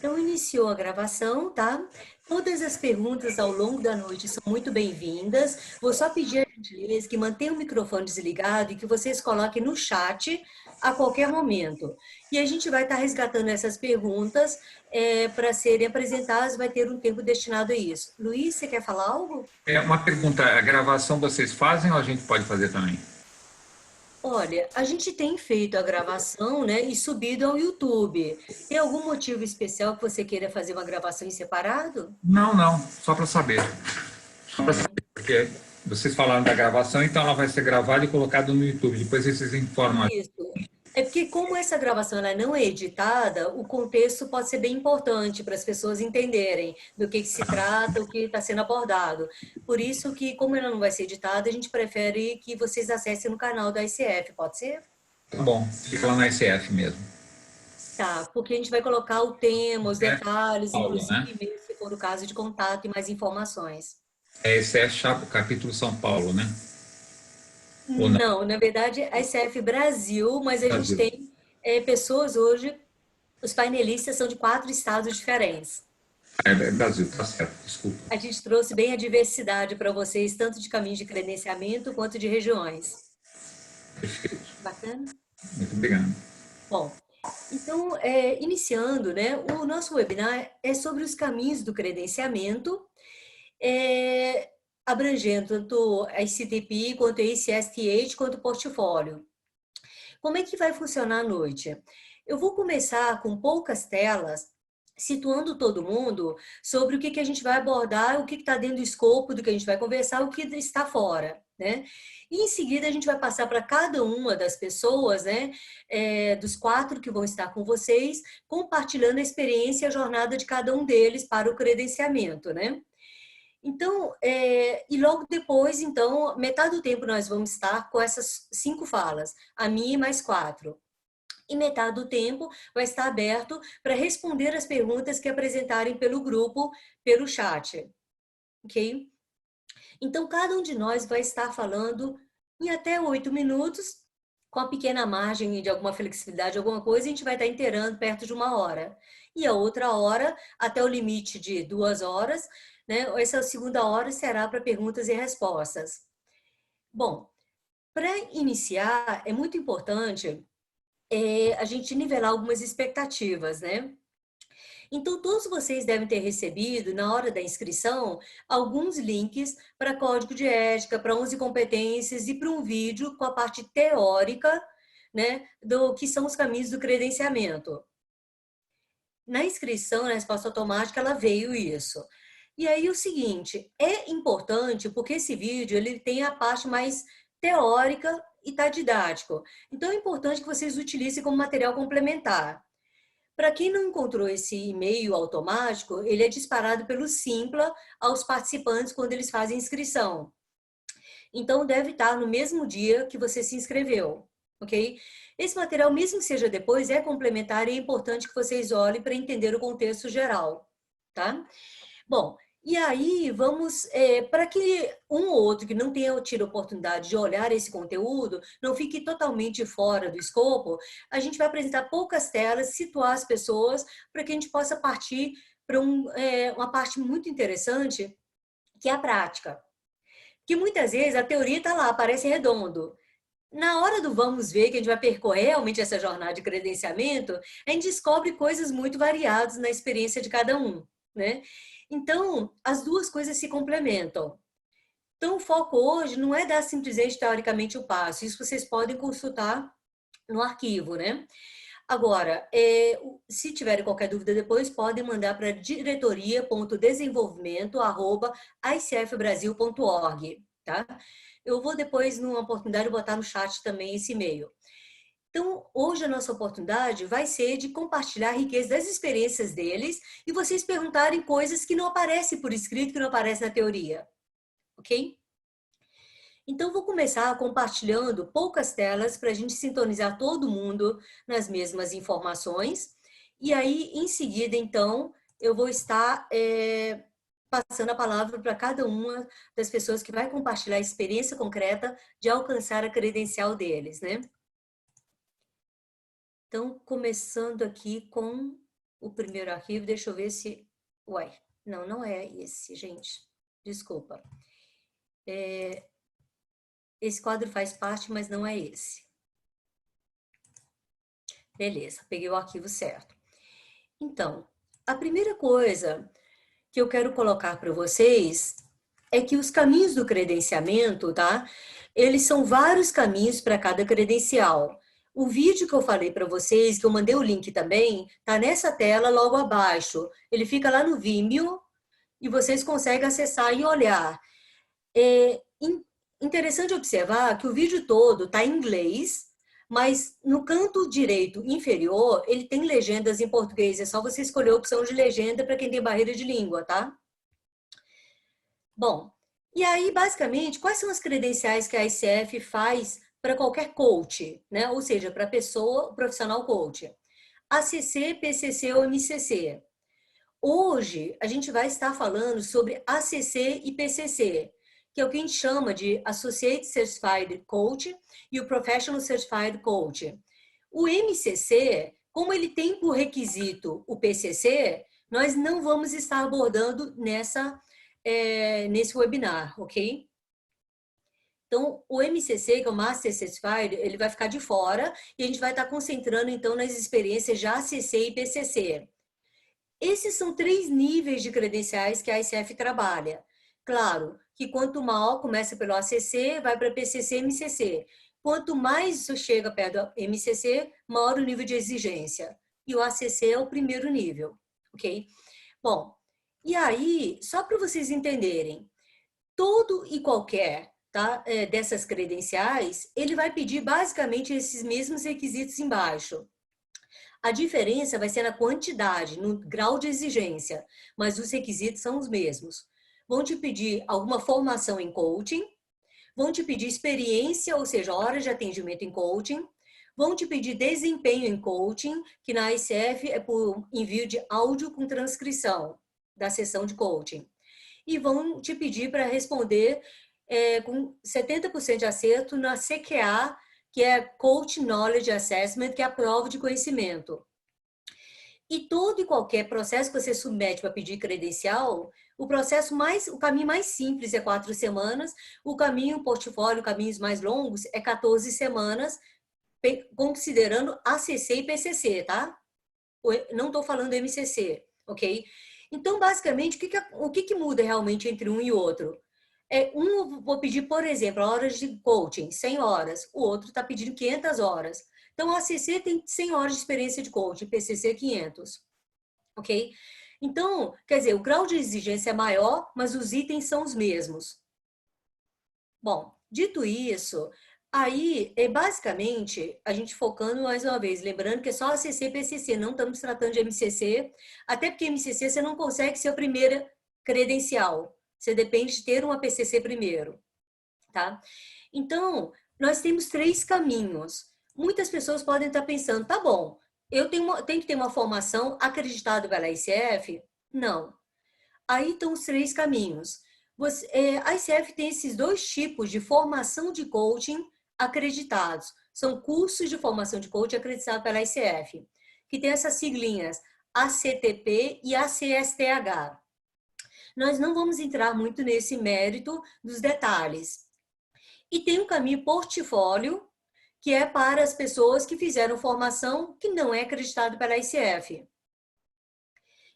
Então, iniciou a gravação, tá? Todas as perguntas ao longo da noite são muito bem-vindas. Vou só pedir a gentileza que mantenha o microfone desligado e que vocês coloquem no chat a qualquer momento. E a gente vai estar resgatando essas perguntas para serem apresentadas, vai ter um tempo destinado a isso. Luiz, você quer falar algo? É uma pergunta, a gravação vocês fazem ou a gente pode fazer também? Olha, a gente tem feito a gravação, né, e subido ao YouTube. Tem algum motivo especial que você queira fazer uma gravação em separado? Não, não, só para saber. Só para Hum. saber, porque vocês falaram da gravação, então ela vai ser gravada e colocada no YouTube. Depois vocês informam. Isso. É porque como essa gravação ela não é editada, o contexto pode ser bem importante para as pessoas entenderem do que se trata, o que está sendo abordado. Por isso que, como ela não vai ser editada, a gente prefere que vocês acessem no canal da ICF, pode ser? Tá bom, fica lá na SF mesmo. Tá, porque a gente vai colocar o tema, os É detalhes, Paulo, inclusive, né? se for o caso de contato e mais informações. É SF capítulo São Paulo, né? Ou não? Não, na verdade, a ICF Brasil, mas a gente Brasil. tem pessoas hoje, os painelistas são de 4 estados diferentes. É Brasil, tá certo, desculpa. A gente trouxe bem a diversidade para vocês, tanto de caminhos de credenciamento quanto de regiões. Perfeito. Bacana? Muito obrigado. Bom, então, iniciando, né, o nosso webinar é sobre os caminhos do credenciamento, abrangendo tanto a ICTP, quanto a ICSTH, quanto o portfólio. Como é que vai funcionar à noite? Eu vou começar com poucas telas, situando todo mundo sobre o que a gente vai abordar, o que está dentro do escopo do que a gente vai conversar, o que está fora, né? E em seguida a gente vai passar para cada uma das pessoas, né, dos 4 que vão estar com vocês, compartilhando a experiência e a jornada de cada um deles para o credenciamento, né? Então, e logo depois, então, metade do tempo nós vamos estar com essas 5 falas, a minha e mais 4. E metade do tempo vai estar aberto para responder as perguntas que apresentarem pelo grupo, pelo chat, ok? Então, cada um de nós vai estar falando em até 8 minutos, com a pequena margem de alguma flexibilidade, alguma coisa, a gente vai estar inteirando perto de 1 hora. E a outra hora, até o limite de 2 horas, né? Essa segunda hora será para perguntas e respostas. Bom, para iniciar, é muito importante a gente nivelar algumas expectativas, né? Então, todos vocês devem ter recebido, na hora da inscrição, alguns links para código de ética, para 11 competências e para um vídeo com a parte teórica, né, do que são os caminhos do credenciamento. Na inscrição, na resposta automática, ela veio isso. E aí o seguinte, é importante porque esse vídeo ele tem a parte mais teórica e está didático. Então é importante que vocês utilizem como material complementar. Para quem não encontrou esse e-mail automático, ele é disparado pelo Simpla aos participantes quando eles fazem inscrição. Então, deve estar no mesmo dia que você se inscreveu, ok? Esse material, mesmo que seja depois, é complementar e é importante que vocês olhem para entender o contexto geral, tá? Bom, e aí vamos, para que um ou outro que não tenha tido a oportunidade de olhar esse conteúdo, não fique totalmente fora do escopo, a gente vai apresentar poucas telas, situar as pessoas, para que a gente possa partir para uma parte muito interessante, que é a prática. Que muitas vezes a teoria está lá, parece redondo. Na hora do vamos ver, que a gente vai percorrer realmente essa jornada de credenciamento, a gente descobre coisas muito variadas na experiência de cada um, né? Então, as duas coisas se complementam. Então, o foco hoje não é dar simplesmente teoricamente o passo, isso vocês podem consultar no arquivo, né? Agora, se tiverem qualquer dúvida depois, podem mandar para diretoria.desenvolvimento@icfbrasil.org, tá? Eu vou depois, numa oportunidade, botar no chat também esse e-mail. Então, hoje a nossa oportunidade vai ser de compartilhar a riqueza das experiências deles e vocês perguntarem coisas que não aparecem por escrito, que não aparecem na teoria, ok? Então, vou começar compartilhando poucas telas para a gente sintonizar todo mundo nas mesmas informações. E aí, em seguida, então, eu vou estar passando a palavra para cada uma das pessoas que vai compartilhar a experiência concreta de alcançar a credencial deles, né? Então, começando aqui com o primeiro arquivo, deixa eu ver se... Uai, não é esse, gente. Desculpa. Esse quadro faz parte, mas não é esse. Beleza, peguei o arquivo certo. Então, a primeira coisa que eu quero colocar para vocês é que os caminhos do credenciamento, tá? Eles são vários caminhos para cada credencial. O vídeo que eu falei para vocês, que eu mandei o link também, tá nessa tela logo abaixo. Ele fica lá no Vimeo e vocês conseguem acessar e olhar. É interessante observar que o vídeo todo tá em inglês, mas no canto direito inferior, ele tem legendas em português. É só você escolher a opção de legenda para quem tem barreira de língua, tá? Bom, e aí, basicamente, quais são as credenciais que a ICF faz para qualquer coach, né? Ou seja, para pessoa, profissional coach? ACC, PCC ou MCC. Hoje, a gente vai estar falando sobre ACC e PCC, que é o que a gente chama de Associate Certified Coach e o Professional Certified Coach. O MCC, como ele tem por requisito o PCC, nós não vamos estar abordando nesse webinar, ok? Então, o MCC, que é o Master Certified, ele vai ficar de fora e a gente vai estar concentrando, então, nas experiências de ACC e PCC. Esses são 3 níveis de credenciais que a ICF trabalha. Claro que quanto maior começa pelo ACC, vai para PCC e MCC. Quanto mais isso chega perto do MCC, maior o nível de exigência. E o ACC é o primeiro nível, ok? Bom, e aí, só para vocês entenderem, todo e qualquer dessas credenciais, ele vai pedir basicamente esses mesmos requisitos embaixo. A diferença vai ser na quantidade, no grau de exigência, mas os requisitos são os mesmos. Vão te pedir alguma formação em coaching, vão te pedir experiência, ou seja, horas de atendimento em coaching, vão te pedir desempenho em coaching, que na ICF é por envio de áudio com transcrição da sessão de coaching. E vão te pedir para responder com 70% de acerto na CQA, que é Coach Knowledge Assessment, que é a prova de conhecimento. E todo e qualquer processo que você submete para pedir credencial, o caminho mais simples é 4 semanas, o caminho portfólio, caminhos mais longos, é 14 semanas, considerando ACC e PCC, tá? Não estou falando MCC, ok? Então, basicamente, o que muda realmente entre um e outro? Um vou pedir, por exemplo, horas de coaching, 100 horas. O outro está pedindo 500 horas. Então, a ACC tem 100 horas de experiência de coaching, PCC 500. Ok? Então, quer dizer, o grau de exigência é maior, mas os itens são os mesmos. Bom, dito isso, aí, basicamente, a gente focando mais uma vez, lembrando que é só ACC e PCC, não estamos tratando de MCC, até porque MCC você não consegue ser a primeira credencial. Você depende de ter uma PCC primeiro, tá? Então, nós temos 3 caminhos. Muitas pessoas podem estar pensando, tá bom, eu tenho que ter uma formação acreditada pela ICF? Não. Aí estão os 3 caminhos. A ICF tem esses 2 tipos de formação de coaching acreditados. São cursos de formação de coaching acreditados pela ICF, que tem essas siglinhas ACTP e ACSTH. Nós não vamos entrar muito nesse mérito dos detalhes. E tem um caminho portfólio, que é para as pessoas que fizeram formação que não é acreditado pela ICF.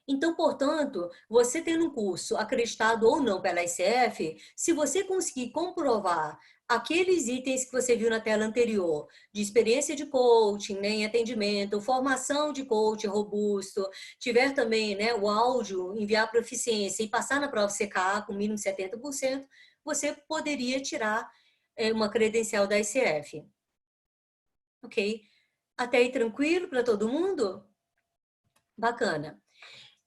Então, portanto, você tendo um curso acreditado ou não pela ICF, se você conseguir comprovar aqueles itens que você viu na tela anterior, de experiência de coaching, né, em atendimento, formação de coaching robusto, tiver também, né, o áudio, enviar para eficiência e passar na prova CKA com mínimo 70%, você poderia tirar uma credencial da ICF. Ok? Até aí tranquilo para todo mundo? Bacana.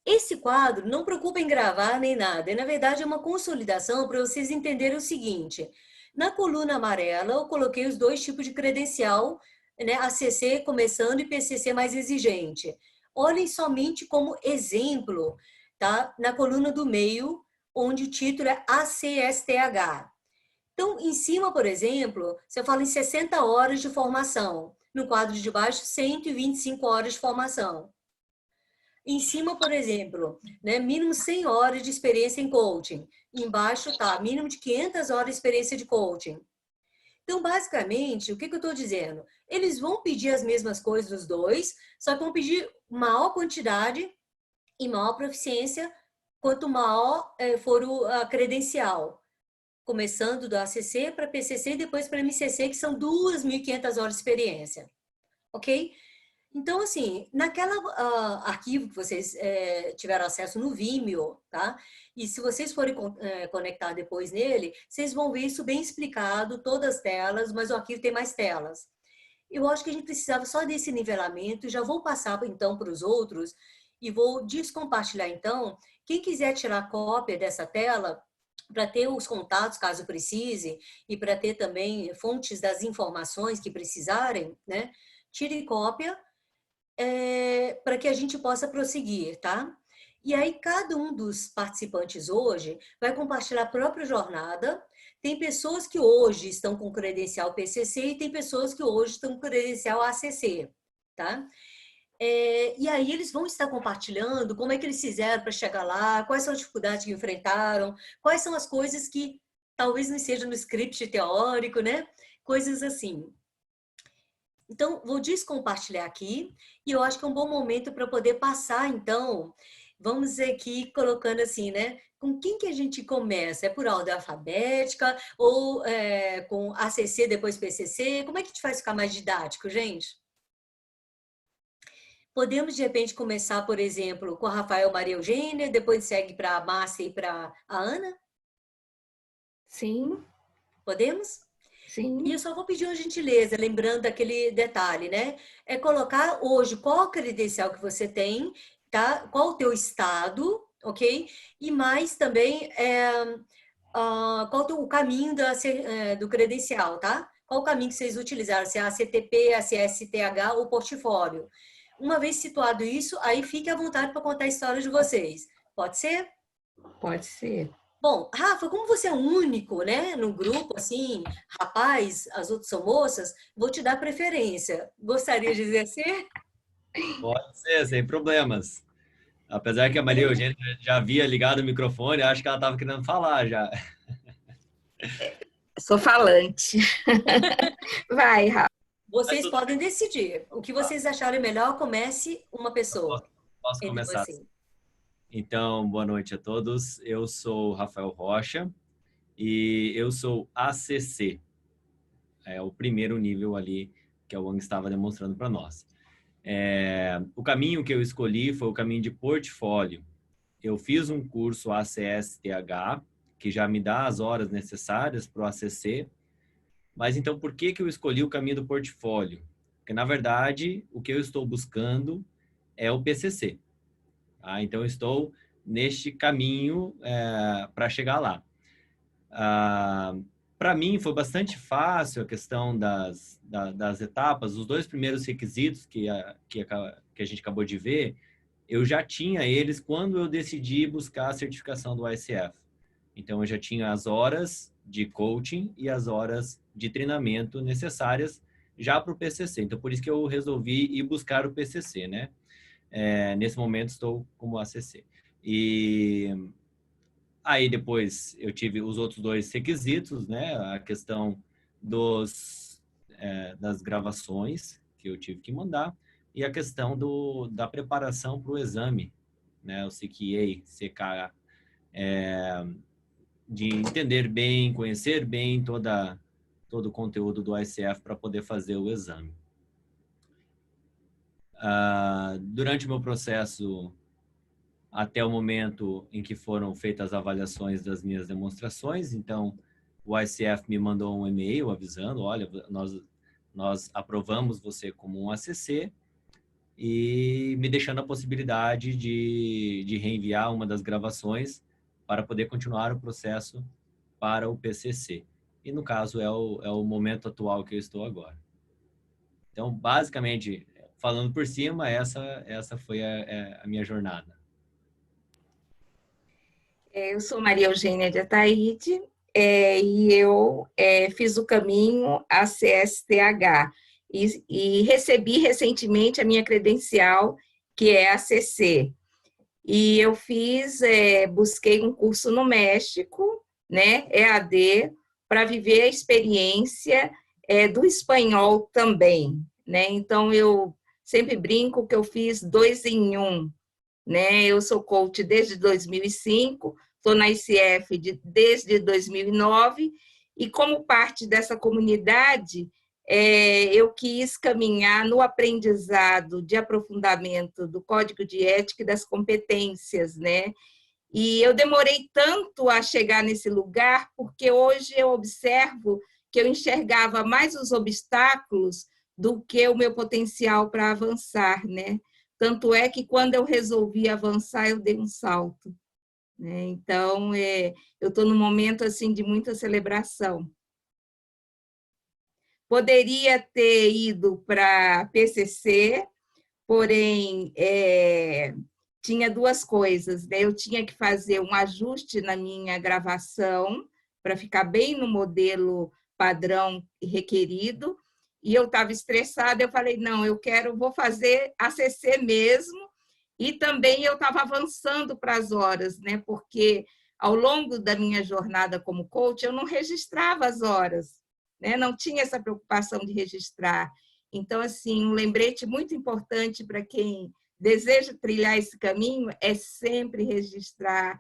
Esse quadro, não preocupa em gravar nem nada, na verdade é uma consolidação para vocês entenderem o seguinte. Na coluna amarela, eu coloquei os 2 tipos de credencial, né, ACC começando e PCC mais exigente. Olhem somente como exemplo, tá? Na coluna do meio, onde o título é ACSTH. Então, em cima, por exemplo, você fala em 60 horas de formação. No quadro de baixo, 125 horas de formação. Em cima, por exemplo, né, mínimo 100 horas de experiência em coaching. Embaixo tá, mínimo de 500 horas de experiência de coaching. Então, basicamente, o que eu estou dizendo? Eles vão pedir as mesmas coisas dos dois, só que vão pedir maior quantidade e maior proficiência, quanto maior for a credencial. Começando do ACC para PCC e depois para MCC, que são 2.500 horas de experiência. Ok? Então, assim, naquela arquivo que vocês tiveram acesso no Vimeo, tá? E se vocês forem conectar depois nele, vocês vão ver isso bem explicado, todas as telas, mas o arquivo tem mais telas. Eu acho que a gente precisava só desse nivelamento, já vou passar então para os outros e vou descompartilhar então. Quem quiser tirar cópia dessa tela, para ter os contatos, caso precise, e para ter também fontes das informações que precisarem, né? Tire cópia, para que a gente possa prosseguir, tá? E aí, cada um dos participantes hoje vai compartilhar a própria jornada. Tem pessoas que hoje estão com credencial PCC e tem pessoas que hoje estão com credencial ACC, tá? E aí eles vão estar compartilhando como é que eles fizeram para chegar lá, quais são as dificuldades que enfrentaram, quais são as coisas que talvez não estejam no script teórico, né? Coisas assim. Então, vou descompartilhar aqui e eu acho que é um bom momento para poder passar, então, vamos aqui colocando assim, né? Com quem que a gente começa? É por ordem alfabética ou com ACC depois PCC? Como é que a gente faz ficar mais didático, gente? Podemos, de repente, começar, por exemplo, com a Rafael Maria Eugênia, depois segue para a Márcia e para a Ana? Sim. Podemos? Sim. E eu só vou pedir uma gentileza, lembrando aquele detalhe, né? É colocar hoje qual a credencial que você tem, tá? Qual o teu estado, ok? E mais também qual o caminho do credencial, tá? Qual o caminho que vocês utilizaram, se é a CTP, a CSTH ou portfólio. Uma vez situado isso, aí fique à vontade para contar a história de vocês. Pode ser? Pode ser. Bom, Rafa, como você é o único, né, no grupo, assim, rapaz, as outras são moças, vou te dar preferência. Gostaria de exercer? Pode ser, sem problemas. Apesar que a Maria Eugênia já havia ligado o microfone, acho que ela estava querendo falar já. Sou falante. Vai, Rafa. Vocês podem decidir. O que vocês acharem melhor, comece uma pessoa. Posso começar? Assim. Então, boa noite a todos. Eu sou Rafael Rocha e eu sou ACC. É o primeiro nível ali que a Wang estava demonstrando para nós. O caminho que eu escolhi foi o caminho de portfólio. Eu fiz um curso ACSTH, que já me dá as horas necessárias para o ACC. Mas então, por que eu escolhi o caminho do portfólio? Porque, na verdade, o que eu estou buscando é o PCC. Tá? Então, eu estou neste caminho para chegar lá. Para mim, foi bastante fácil a questão das etapas. Os dois primeiros requisitos que a gente acabou de ver, eu já tinha eles quando eu decidi buscar a certificação do ICF. Então, eu já tinha as horas de coaching e as horas de treinamento necessárias já para o PCC. Então, por isso que eu resolvi ir buscar o PCC, né? Nesse momento, estou como ACC. E aí, depois, eu tive os outros dois requisitos, né? A questão das gravações que eu tive que mandar e a questão da preparação para o exame, né? O CQA, de entender bem, conhecer bem todo o conteúdo do ICF para poder fazer o exame. Durante o meu processo, até o momento em que foram feitas as avaliações das minhas demonstrações, então o ICF me mandou um e-mail avisando, olha, nós aprovamos você como um ACC e me deixando a possibilidade de reenviar uma das gravações para poder continuar o processo para o PCC. E, no caso, é o momento atual que eu estou agora. Então, basicamente, falando por cima, essa foi a minha jornada. Eu sou Maria Eugênia de Ataíde e eu fiz o caminho ACSTH e recebi recentemente a minha credencial, que é ACC. E eu busquei um curso no México, né, EAD, para viver a experiência do espanhol também, né? Então, eu sempre brinco que eu fiz 2 em 1, né? Eu sou coach desde 2005, estou na ICF desde 2009, e como parte dessa comunidade, eu quis caminhar no aprendizado de aprofundamento do Código de Ética e das competências, né? E eu demorei tanto a chegar nesse lugar, porque hoje eu observo que eu enxergava mais os obstáculos do que o meu potencial para avançar, né? Tanto é que quando eu resolvi avançar, eu dei um salto, né? Então, eu estou num momento assim de muita celebração. Poderia ter ido para PCC, porém, tinha 2 coisas, né? Eu tinha que fazer um ajuste na minha gravação para ficar bem no modelo padrão requerido, e eu estava estressada, eu falei, não, vou fazer ACC mesmo, e também eu estava avançando para as horas, né? Porque ao longo da minha jornada como coach, eu não registrava as horas, né? Não tinha essa preocupação de registrar. Então, assim, um lembrete muito importante para quem deseja trilhar esse caminho é sempre registrar,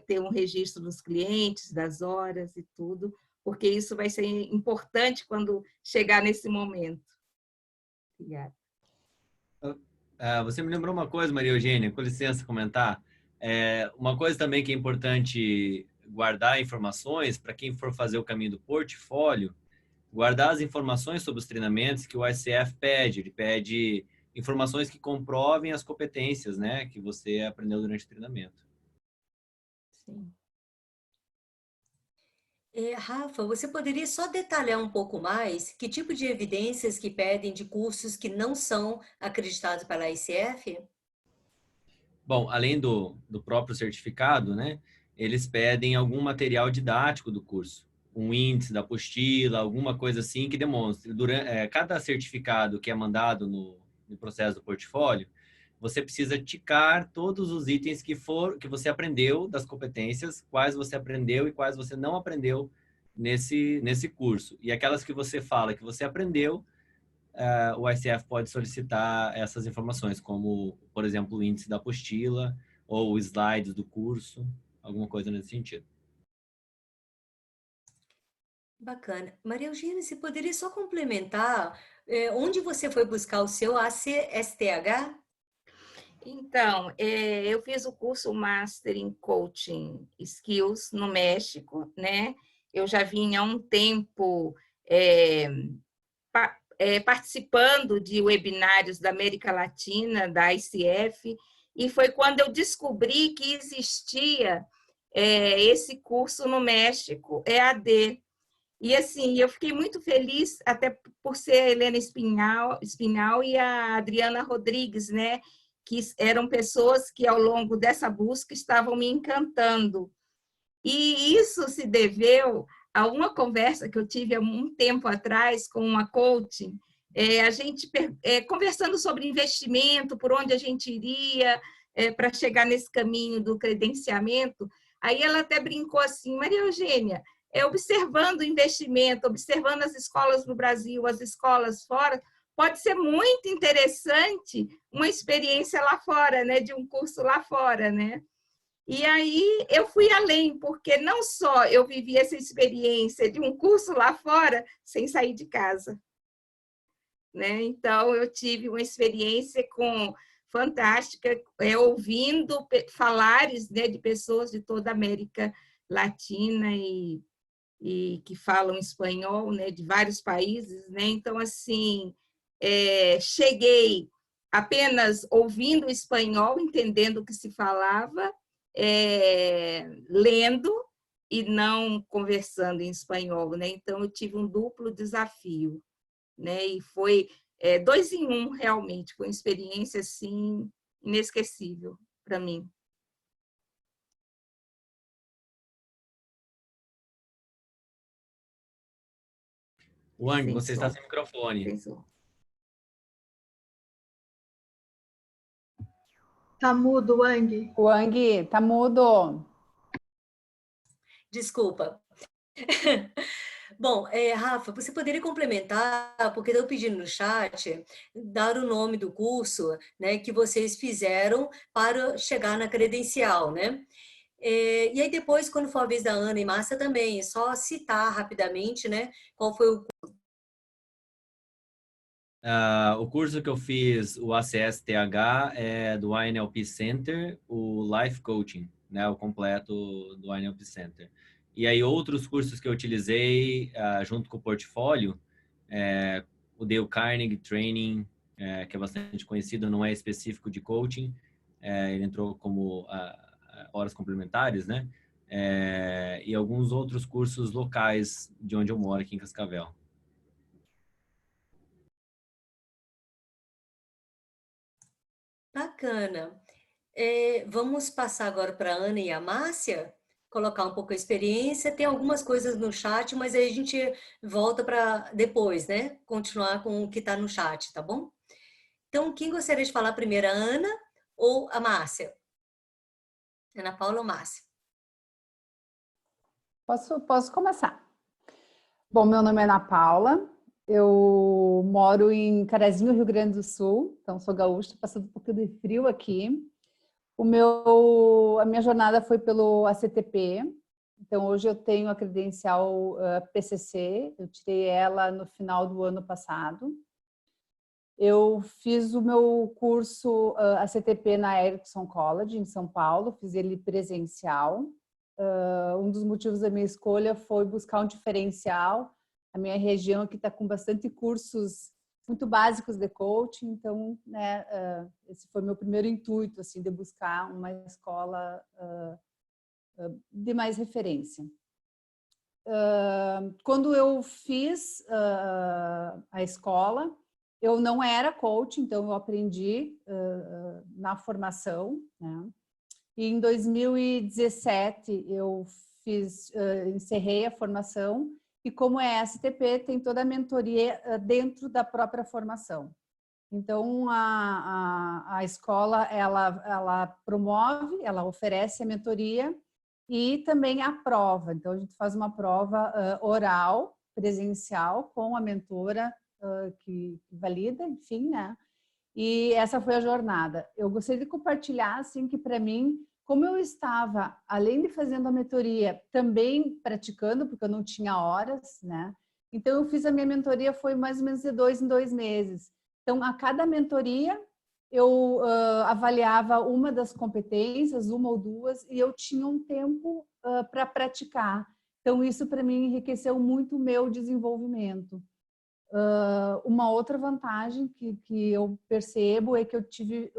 ter um registro dos clientes, das horas e tudo, porque isso vai ser importante quando chegar nesse momento. Obrigada. Você me lembrou uma coisa, Maria Eugênia, com licença comentar. Uma coisa também que é importante guardar informações para quem for fazer o caminho do portfólio, guardar as informações sobre os treinamentos que o ICF pede. Ele pede informações que comprovem as competências, né, que você aprendeu durante o treinamento. Sim. Rafa, você poderia só detalhar um pouco mais que tipo de evidências que pedem de cursos que não são acreditados pela ICF? Bom, além do próprio certificado, né, eles pedem algum material didático do curso, um índice da apostila, alguma coisa assim que demonstre. Cada certificado que é mandado no processo do portfólio, você precisa ticar todos os itens que você aprendeu das competências, quais você aprendeu e quais você não aprendeu nesse curso. E aquelas que você fala que você aprendeu, o ICF pode solicitar essas informações, como, por exemplo, o índice da apostila ou slides do curso, alguma coisa nesse sentido. Bacana. Maria Eugênia, você poderia só complementar onde você foi buscar o seu ACSTH? Então, eu fiz o curso Master em Coaching Skills no México, né? Eu já vinha há um tempo participando de webinários da América Latina, da ICF, e foi quando eu descobri que existia esse curso no México, EAD. E assim, eu fiquei muito feliz, até por ser a Helena Espinhal e a Adriana Rodrigues, né? Que eram pessoas que, ao longo dessa busca, estavam me encantando. E isso se deveu a uma conversa que eu tive há um tempo atrás com uma coaching, a gente conversando sobre investimento, por onde a gente iria para chegar nesse caminho do credenciamento. Aí ela até brincou assim, Maria Eugênia, observando o investimento, observando as escolas no Brasil, as escolas fora, pode ser muito interessante uma experiência lá fora, né, de um curso lá fora, né? E aí eu fui além, porque não só eu vivi essa experiência de um curso lá fora sem sair de casa, né? Então eu tive uma experiência fantástica, ouvindo falares, né, de pessoas de toda a América Latina e que falam espanhol, né, de vários países, né? Então assim, cheguei apenas ouvindo espanhol, entendendo o que se falava, lendo e não conversando em espanhol, né? Então eu tive um duplo desafio, né? E foi 2 em 1 realmente, foi uma experiência assim inesquecível para mim. Wang, você está sem microfone. Tá mudo, Wang. Wang, tá mudo. Desculpa. Bom, Rafa, você poderia complementar, porque estão pedindo no chat, dar o nome do curso, né, que vocês fizeram para chegar na credencial, né? E aí depois, quando for a vez da Ana e Márcia também, é só citar rapidamente, né, qual foi o... O curso que eu fiz, o ACSTH, é do INLP Center, o Life Coaching, né, o completo do INLP Center. E aí outros cursos que eu utilizei junto com o portfólio, o Dale Carnegie Training, que é bastante conhecido, não é específico de coaching, ele entrou como horas complementares, né? E alguns outros cursos locais de onde eu moro, aqui em Cascavel. Bacana. Vamos passar agora para a Ana e a Márcia, colocar um pouco a experiência. Tem algumas coisas no chat, mas aí a gente volta para depois, né? Continuar com o que está no chat, tá bom? Então, quem gostaria de falar primeiro, a Ana ou a Márcia? Ana Paula ou Márcia? Posso começar. Bom, meu nome é Ana Paula, eu moro em Carazinho, Rio Grande do Sul, então sou gaúcha, passando um pouquinho de frio aqui. A minha jornada foi pelo ACTP, então hoje eu tenho a credencial PCC, eu tirei ela no final do ano passado. Eu fiz o meu curso ACTP na Erickson College, em São Paulo, fiz ele presencial. Um dos motivos da minha escolha foi buscar um diferencial. A minha região aqui está com bastante cursos muito básicos de coaching, então, né, esse foi meu primeiro intuito, assim, de buscar uma escola de mais referência. Quando eu fiz a escola, eu não era coach, então eu aprendi na formação, né? E em 2017 eu encerrei a formação e como é STP, tem toda a mentoria dentro da própria formação. Então, a escola, ela promove, ela oferece a mentoria e também a prova. Então, a gente faz uma prova oral, presencial, com a mentora que valida, enfim, né? E essa foi a jornada. Eu gostaria de compartilhar, assim, que para mim, como eu estava, além de fazendo a mentoria, também praticando, porque eu não tinha horas, né? Então, eu fiz a minha mentoria, foi mais ou menos de 2 em 2 meses. Então, a cada mentoria, eu avaliava uma das competências, uma ou duas, e eu tinha um tempo para praticar. Então, isso para mim enriqueceu muito o meu desenvolvimento. Uma outra vantagem que eu percebo é que eu tive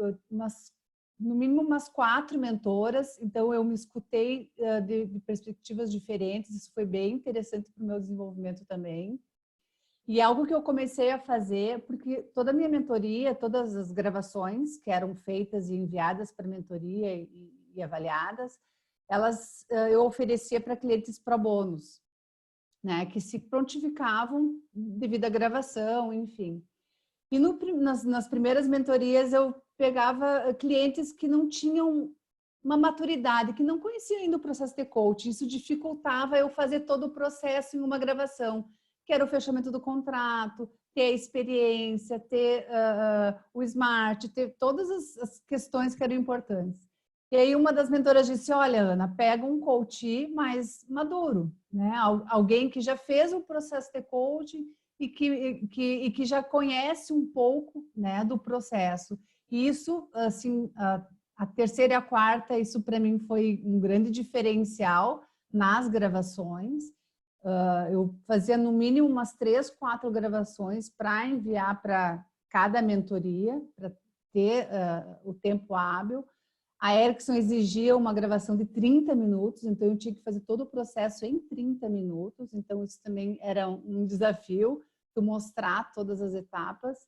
no mínimo umas 4 mentoras, então eu me escutei de perspectivas diferentes, isso foi bem interessante para o meu desenvolvimento também. E algo que eu comecei a fazer, porque toda a minha mentoria, todas as gravações que eram feitas e enviadas para a mentoria e avaliadas, eu oferecia para clientes pro bonos, né, que se prontificavam devido à gravação, enfim. E nas primeiras mentorias eu pegava clientes que não tinham uma maturidade, que não conheciam ainda o processo de coaching. Isso dificultava eu fazer todo o processo em uma gravação, que era o fechamento do contrato, ter a experiência, ter o smart, ter todas as questões que eram importantes. E aí uma das mentoras disse, olha, Ana, pega um coach mais maduro, né? Alguém que já fez o processo de coaching e que já conhece um pouco, né, do processo. E isso, assim, a terceira e a quarta, isso para mim foi um grande diferencial nas gravações. Eu fazia no mínimo umas 3, 4 gravações para enviar para cada mentoria, para ter o tempo hábil. A Erickson exigia uma gravação de 30 minutos, então eu tinha que fazer todo o processo em 30 minutos, então isso também era um desafio, eu mostrar todas as etapas.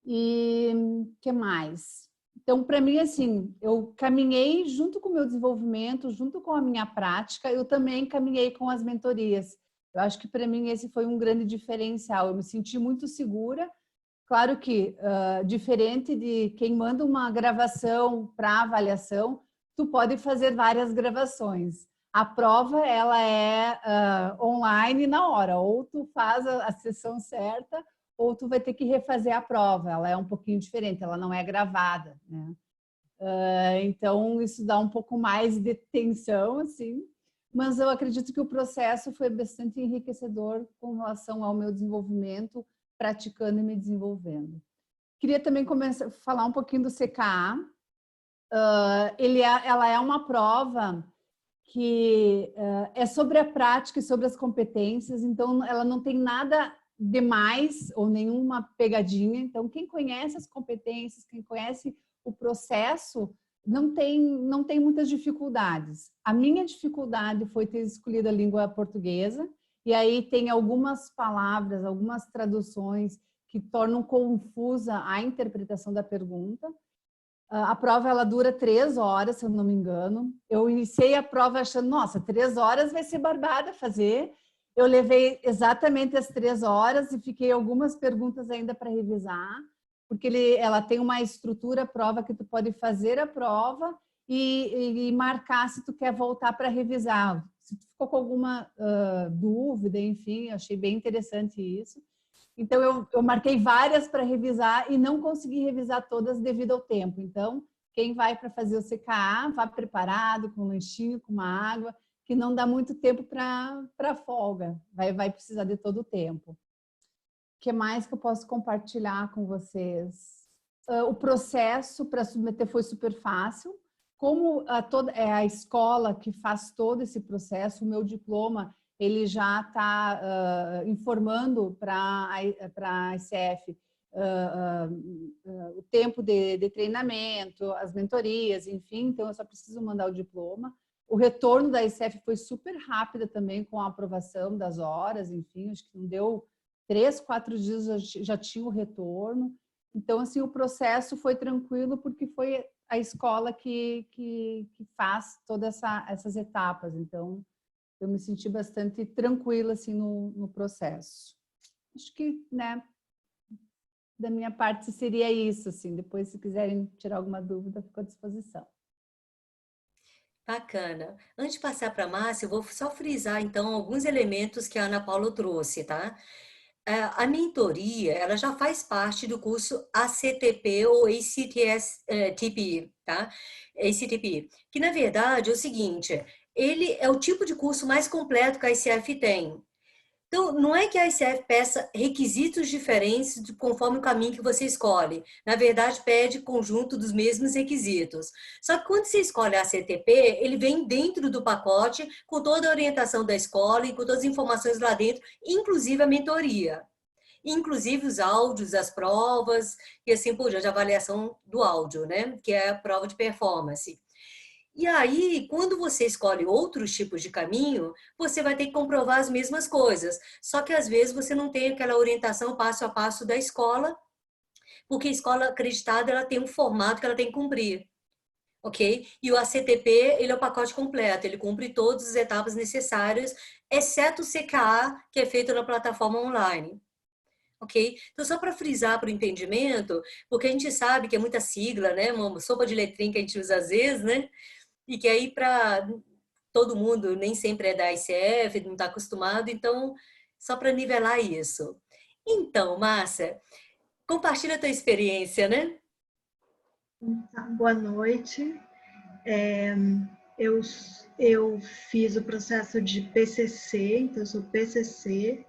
E o que mais? Então, para mim, assim, eu caminhei junto com o meu desenvolvimento, junto com a minha prática, eu também caminhei com as mentorias. Eu acho que para mim esse foi um grande diferencial, eu me senti muito segura Claro que, diferente de quem manda uma gravação para avaliação, tu pode fazer várias gravações. A prova, ela é online na hora, ou tu faz a sessão certa, ou tu vai ter que refazer a prova. Ela é um pouquinho diferente, ela não é gravada, né? Então, isso dá um pouco mais de tensão, assim, mas eu acredito que o processo foi bastante enriquecedor com relação ao meu desenvolvimento, praticando e me desenvolvendo. Queria também começar a falar um pouquinho do CKA. Ela é uma prova que é sobre a prática e sobre as competências, então ela não tem nada demais ou nenhuma pegadinha. Então, quem conhece as competências, quem conhece o processo, não tem muitas dificuldades. A minha dificuldade foi ter escolhido a língua portuguesa, e aí tem algumas palavras, algumas traduções que tornam confusa a interpretação da pergunta. A prova ela dura 3 horas, se eu não me engano. Eu iniciei a prova achando, nossa, 3 horas vai ser barbada fazer. Eu levei exatamente as 3 horas e fiquei algumas perguntas ainda para revisar, porque ela tem uma estrutura prova que tu pode fazer a prova e marcar se tu quer voltar para revisar. Se tu ficou com alguma dúvida, enfim, achei bem interessante isso. Então, eu marquei várias para revisar e não consegui revisar todas devido ao tempo. Então, quem vai para fazer o CKA, vá preparado, com um lanchinho, com uma água, que não dá muito tempo para folga. Vai precisar de todo o tempo. O que mais que eu posso compartilhar com vocês? O processo para submeter foi super fácil. Como é a escola que faz todo esse processo, o meu diploma, ele já está informando para a ICF o tempo de treinamento, as mentorias, enfim, então eu só preciso mandar o diploma. O retorno da ICF foi super rápida também, com a aprovação das horas, enfim, acho que não deu 3, 4 dias já tinha o retorno. Então, assim, o processo foi tranquilo porque foi a escola que faz todas essas etapas. Então, eu me senti bastante tranquila assim no processo. Acho que, né, da minha parte seria isso, assim. Depois, se quiserem tirar alguma dúvida, fico à disposição. Bacana. Antes de passar para a Márcia, eu vou só frisar, então, alguns elementos que a Ana Paula trouxe, tá? A mentoria, ela já faz parte do curso ACTP ou ACTS-TPE, tá? ACTPE, que, na verdade, é o seguinte, ele é o tipo de curso mais completo que a ICF tem. Então, não é que a ICF peça requisitos diferentes conforme o caminho que você escolhe. Na verdade, pede conjunto dos mesmos requisitos. Só que quando você escolhe a CTP, ele vem dentro do pacote com toda a orientação da escola e com todas as informações lá dentro, inclusive a mentoria. Inclusive os áudios, as provas e assim por diante, a avaliação do áudio, né? Que é a prova de performance. E aí, quando você escolhe outros tipos de caminho, você vai ter que comprovar as mesmas coisas. Só que às vezes você não tem aquela orientação passo a passo da escola, porque a escola acreditada ela tem um formato que ela tem que cumprir. Ok? E o ACTP, ele é o pacote completo, ele cumpre todas as etapas necessárias, exceto o CKA, que é feito na plataforma online. Ok? Então, só para frisar para o entendimento, porque a gente sabe que é muita sigla, né? Uma sopa de letrinha que a gente usa às vezes, né? E que aí para todo mundo nem sempre é da ICF, não está acostumado, então só para nivelar isso. Então, Márcia, compartilha a tua experiência, né? Boa noite. Eu fiz o processo de PCC, então eu sou PCC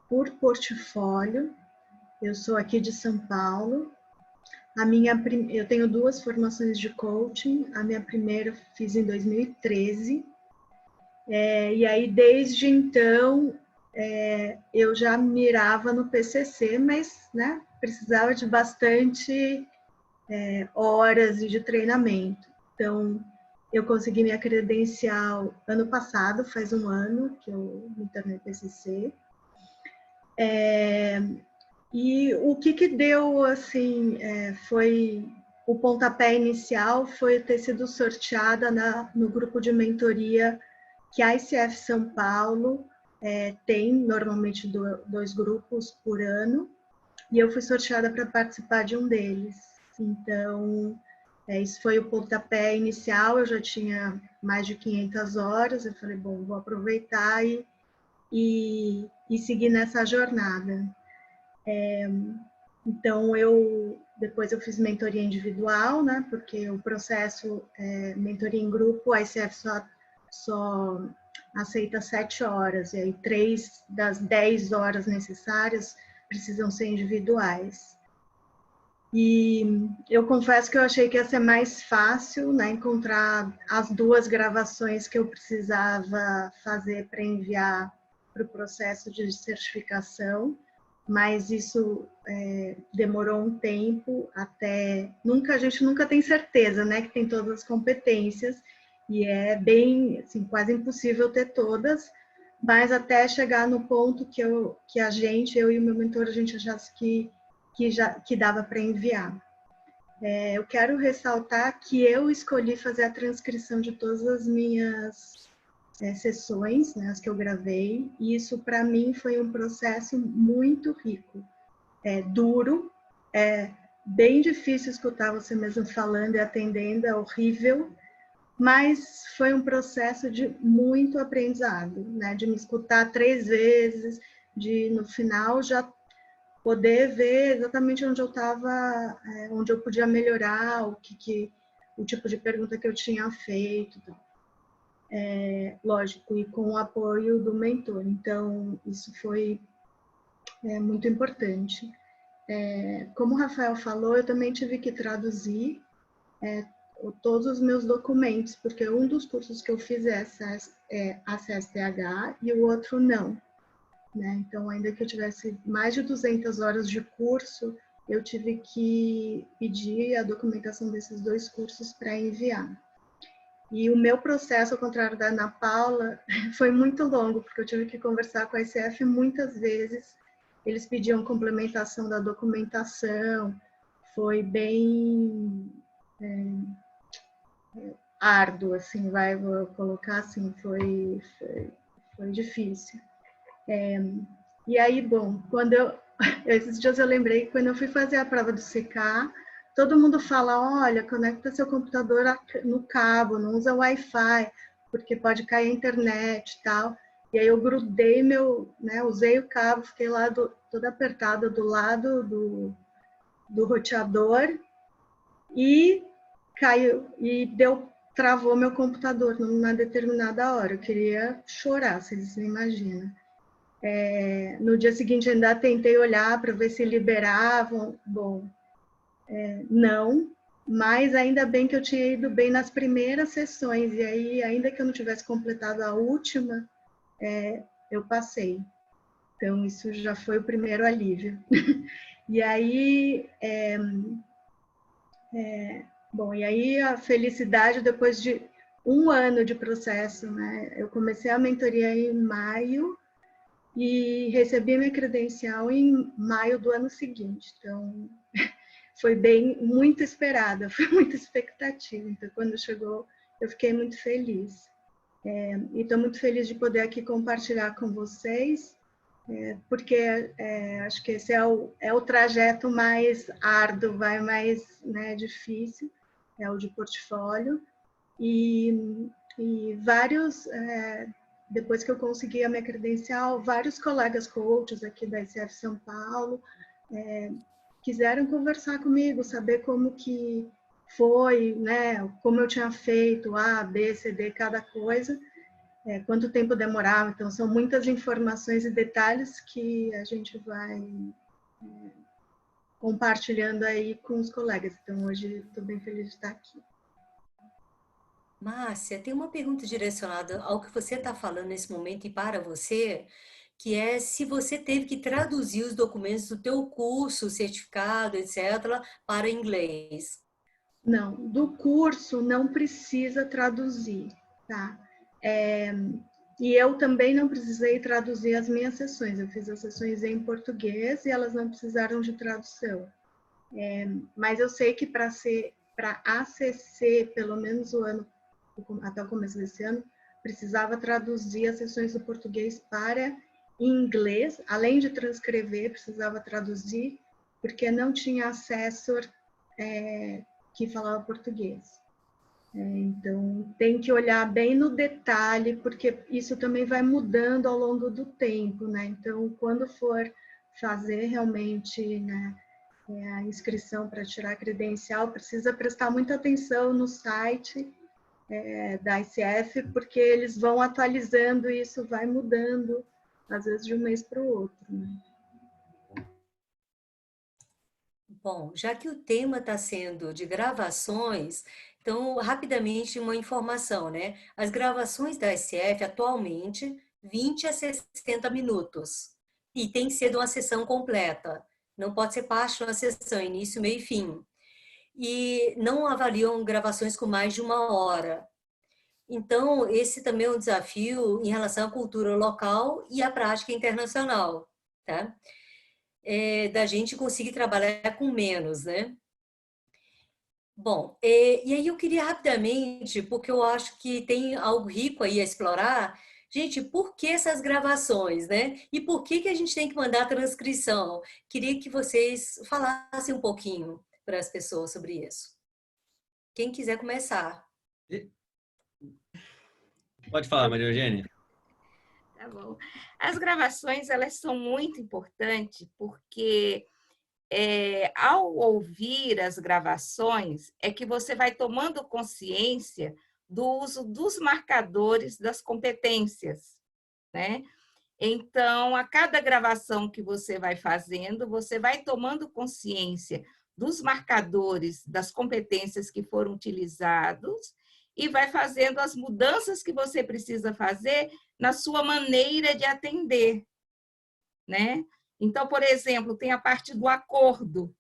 por portfólio. Eu sou aqui de São Paulo. Eu tenho 2 formações de coaching. A minha primeira eu fiz em 2013. E aí, desde então, eu já mirava no PCC, mas, né, precisava de bastante horas de treinamento. Então, eu consegui minha credencial ano passado, faz 1 ano que eu me tornei PCC. E o que deu, assim, foi o pontapé inicial, foi ter sido sorteada no grupo de mentoria que a ICF São Paulo tem, normalmente 2 grupos por ano. e eu fui sorteada para participar de um deles. Então, isso foi o pontapé inicial, eu já tinha mais de 500 horas, eu falei, bom, vou aproveitar e seguir nessa jornada. Então, depois eu fiz mentoria individual, né, porque o processo mentoria em grupo, a ICF só aceita 7 horas, e aí 3 das 10 horas necessárias precisam ser individuais. E eu confesso que eu achei que ia ser mais fácil, né, encontrar as 2 gravações que eu precisava fazer para enviar para o processo de certificação, mas isso demorou um tempo até... A gente nunca tem certeza, né, que tem todas as competências, e é bem, assim, quase impossível ter todas, mas até chegar no ponto que eu e o meu mentor, a gente achasse que dava para enviar. Eu quero ressaltar que eu escolhi fazer a transcrição de todas as minhas sessões, né, as que eu gravei, e isso para mim foi um processo muito rico. Duro, bem difícil escutar você mesmo falando e atendendo, é horrível, mas foi um processo de muito aprendizado, né, de me escutar 3 vezes, de no final já poder ver exatamente onde eu estava, onde eu podia melhorar, o tipo de pergunta que eu tinha feito. Lógico, e com o apoio do mentor. Então, isso foi muito importante. Como o Rafael falou, eu também tive que traduzir todos os meus documentos, porque um dos cursos que eu fiz é a CSTH e o outro não. Né? Então, ainda que eu tivesse mais de 200 horas de curso, eu tive que pedir a documentação desses 2 cursos para enviar. E o meu processo, ao contrário da Ana Paula, foi muito longo, porque eu tive que conversar com a ICF muitas vezes. Eles pediam complementação da documentação, foi bem árduo, assim, vou colocar assim, foi difícil. E aí, bom, esses dias eu lembrei que quando eu fui fazer a prova do CK, todo mundo fala, olha, conecta seu computador no cabo, não usa Wi-Fi, porque pode cair a internet e tal. E aí eu grudei usei o cabo, fiquei lá toda apertada do lado do roteador e caiu, e travou meu computador numa determinada hora. Eu queria chorar, vocês imaginam. No dia seguinte ainda tentei olhar para ver se liberavam. Bom, não, mas ainda bem que eu tinha ido bem nas primeiras sessões, e aí, ainda que eu não tivesse completado a última, eu passei. Então, isso já foi o primeiro alívio. E aí, bom, e aí a felicidade, depois de 1 ano de processo, né? Eu comecei a mentoria em maio, e recebi minha credencial em maio do ano seguinte. Então, foi muito esperada, foi muita expectativa. Então, quando chegou, eu fiquei muito feliz. E estou muito feliz de poder aqui compartilhar com vocês, porque acho que esse é o trajeto mais árduo, mais, né, difícil, é o de portfólio. E vários... depois que eu consegui a minha credencial, vários colegas coaches aqui da ICF São Paulo quiseram conversar comigo, saber como que foi, né, como eu tinha feito A, B, C, D, cada coisa, quanto tempo demorava. Então, são muitas informações e detalhes que a gente vai compartilhando aí com os colegas. Então, hoje estou bem feliz de estar aqui. Márcia, tem uma pergunta direcionada ao que você está falando nesse momento e para você, que é se você teve que traduzir os documentos do teu curso, certificado, etc., para inglês. Não, do curso não precisa traduzir, tá? E eu também não precisei traduzir as minhas sessões. Eu fiz as sessões em português e elas não precisaram de tradução. Mas eu sei que para ACC, pelo menos até o começo desse ano, precisava traduzir as sessões do português para inglês, além de transcrever, precisava traduzir porque não tinha assessor que falava português. Então, tem que olhar bem no detalhe, porque isso também vai mudando ao longo do tempo, né? Então, quando for fazer realmente, né, a inscrição para tirar a credencial, precisa prestar muita atenção no site da ICF, porque eles vão atualizando e isso vai mudando, às vezes, de um mês para o outro, né? Bom, já que o tema está sendo de gravações, então, rapidamente, uma informação, né? As gravações da ICF, atualmente, 20 a 60 minutos. E tem que ser de uma sessão completa. Não pode ser parte de uma sessão, início, meio e fim. E não avaliam gravações com mais de 1 hora. Então, esse também é um desafio em relação à cultura local e à prática internacional, tá? Da gente conseguir trabalhar com menos, né? Bom, e aí eu queria rapidamente, porque eu acho que tem algo rico aí a explorar. Gente, por que essas gravações, né? E por que a gente tem que mandar a transcrição? Queria que vocês falassem um pouquinho para as pessoas sobre isso. Quem quiser começar. Pode falar, Maria Eugênia. Tá bom. As gravações, elas são muito importantes porque ao ouvir as gravações é que você vai tomando consciência do uso dos marcadores das competências, né? Então, a cada gravação que você vai fazendo, você vai tomando consciência dos marcadores das competências que foram utilizados e vai fazendo as mudanças que você precisa fazer na sua maneira de atender, né? Então, por exemplo, tem a parte do acordo,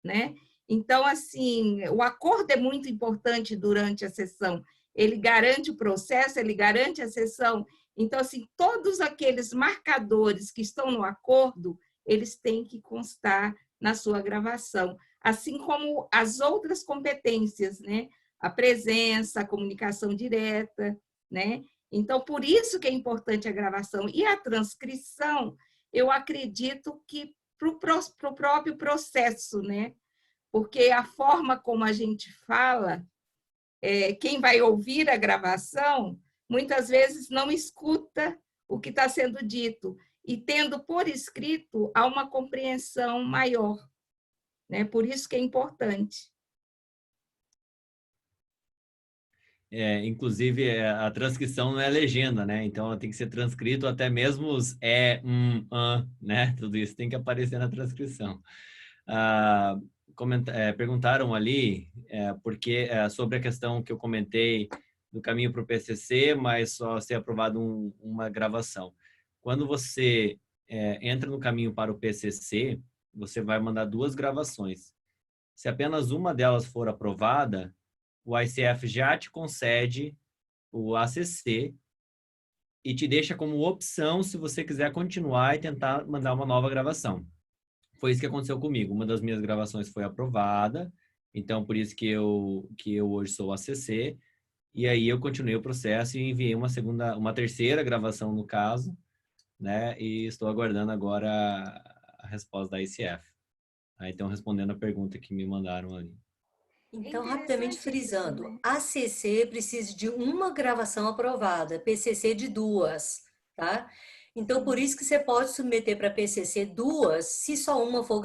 né? Então, assim, o acordo é muito importante durante a sessão. Ele garante o processo, ele garante a sessão. Então, assim, todos aqueles marcadores que estão no acordo, eles têm que constar na sua gravação, assim como as outras competências, né? A presença, a comunicação direta, né? Então, por isso que é importante a gravação. E a transcrição, eu acredito que para o próprio processo, né? Porque a forma como a gente fala, quem vai ouvir a gravação, muitas vezes não escuta o que está sendo dito. E tendo por escrito, há uma compreensão maior, né? Por isso que é importante. Inclusive, a transcrição não é legenda, né? Então, tem que ser transcrito até mesmo os né? Tudo isso tem que aparecer na transcrição. Perguntaram ali porque sobre a questão que eu comentei do caminho para o PCC, mas só ser aprovado uma gravação. Quando você entra no caminho para o PCC, você vai mandar 2 gravações. Se apenas uma delas for aprovada, o ICF já te concede o ACC e te deixa como opção se você quiser continuar e tentar mandar uma nova gravação. Foi isso que aconteceu comigo. Uma das minhas gravações foi aprovada, então por isso que eu hoje sou ACC, e aí eu continuei o processo e enviei uma terceira gravação no caso, né? E estou aguardando agora a resposta da ICF. Então, respondendo a pergunta que me mandaram ali. Então, rapidamente frisando, ACC precisa de uma gravação aprovada, PCC de 2, tá? Então, por isso que você pode submeter para PCC 2, se só uma for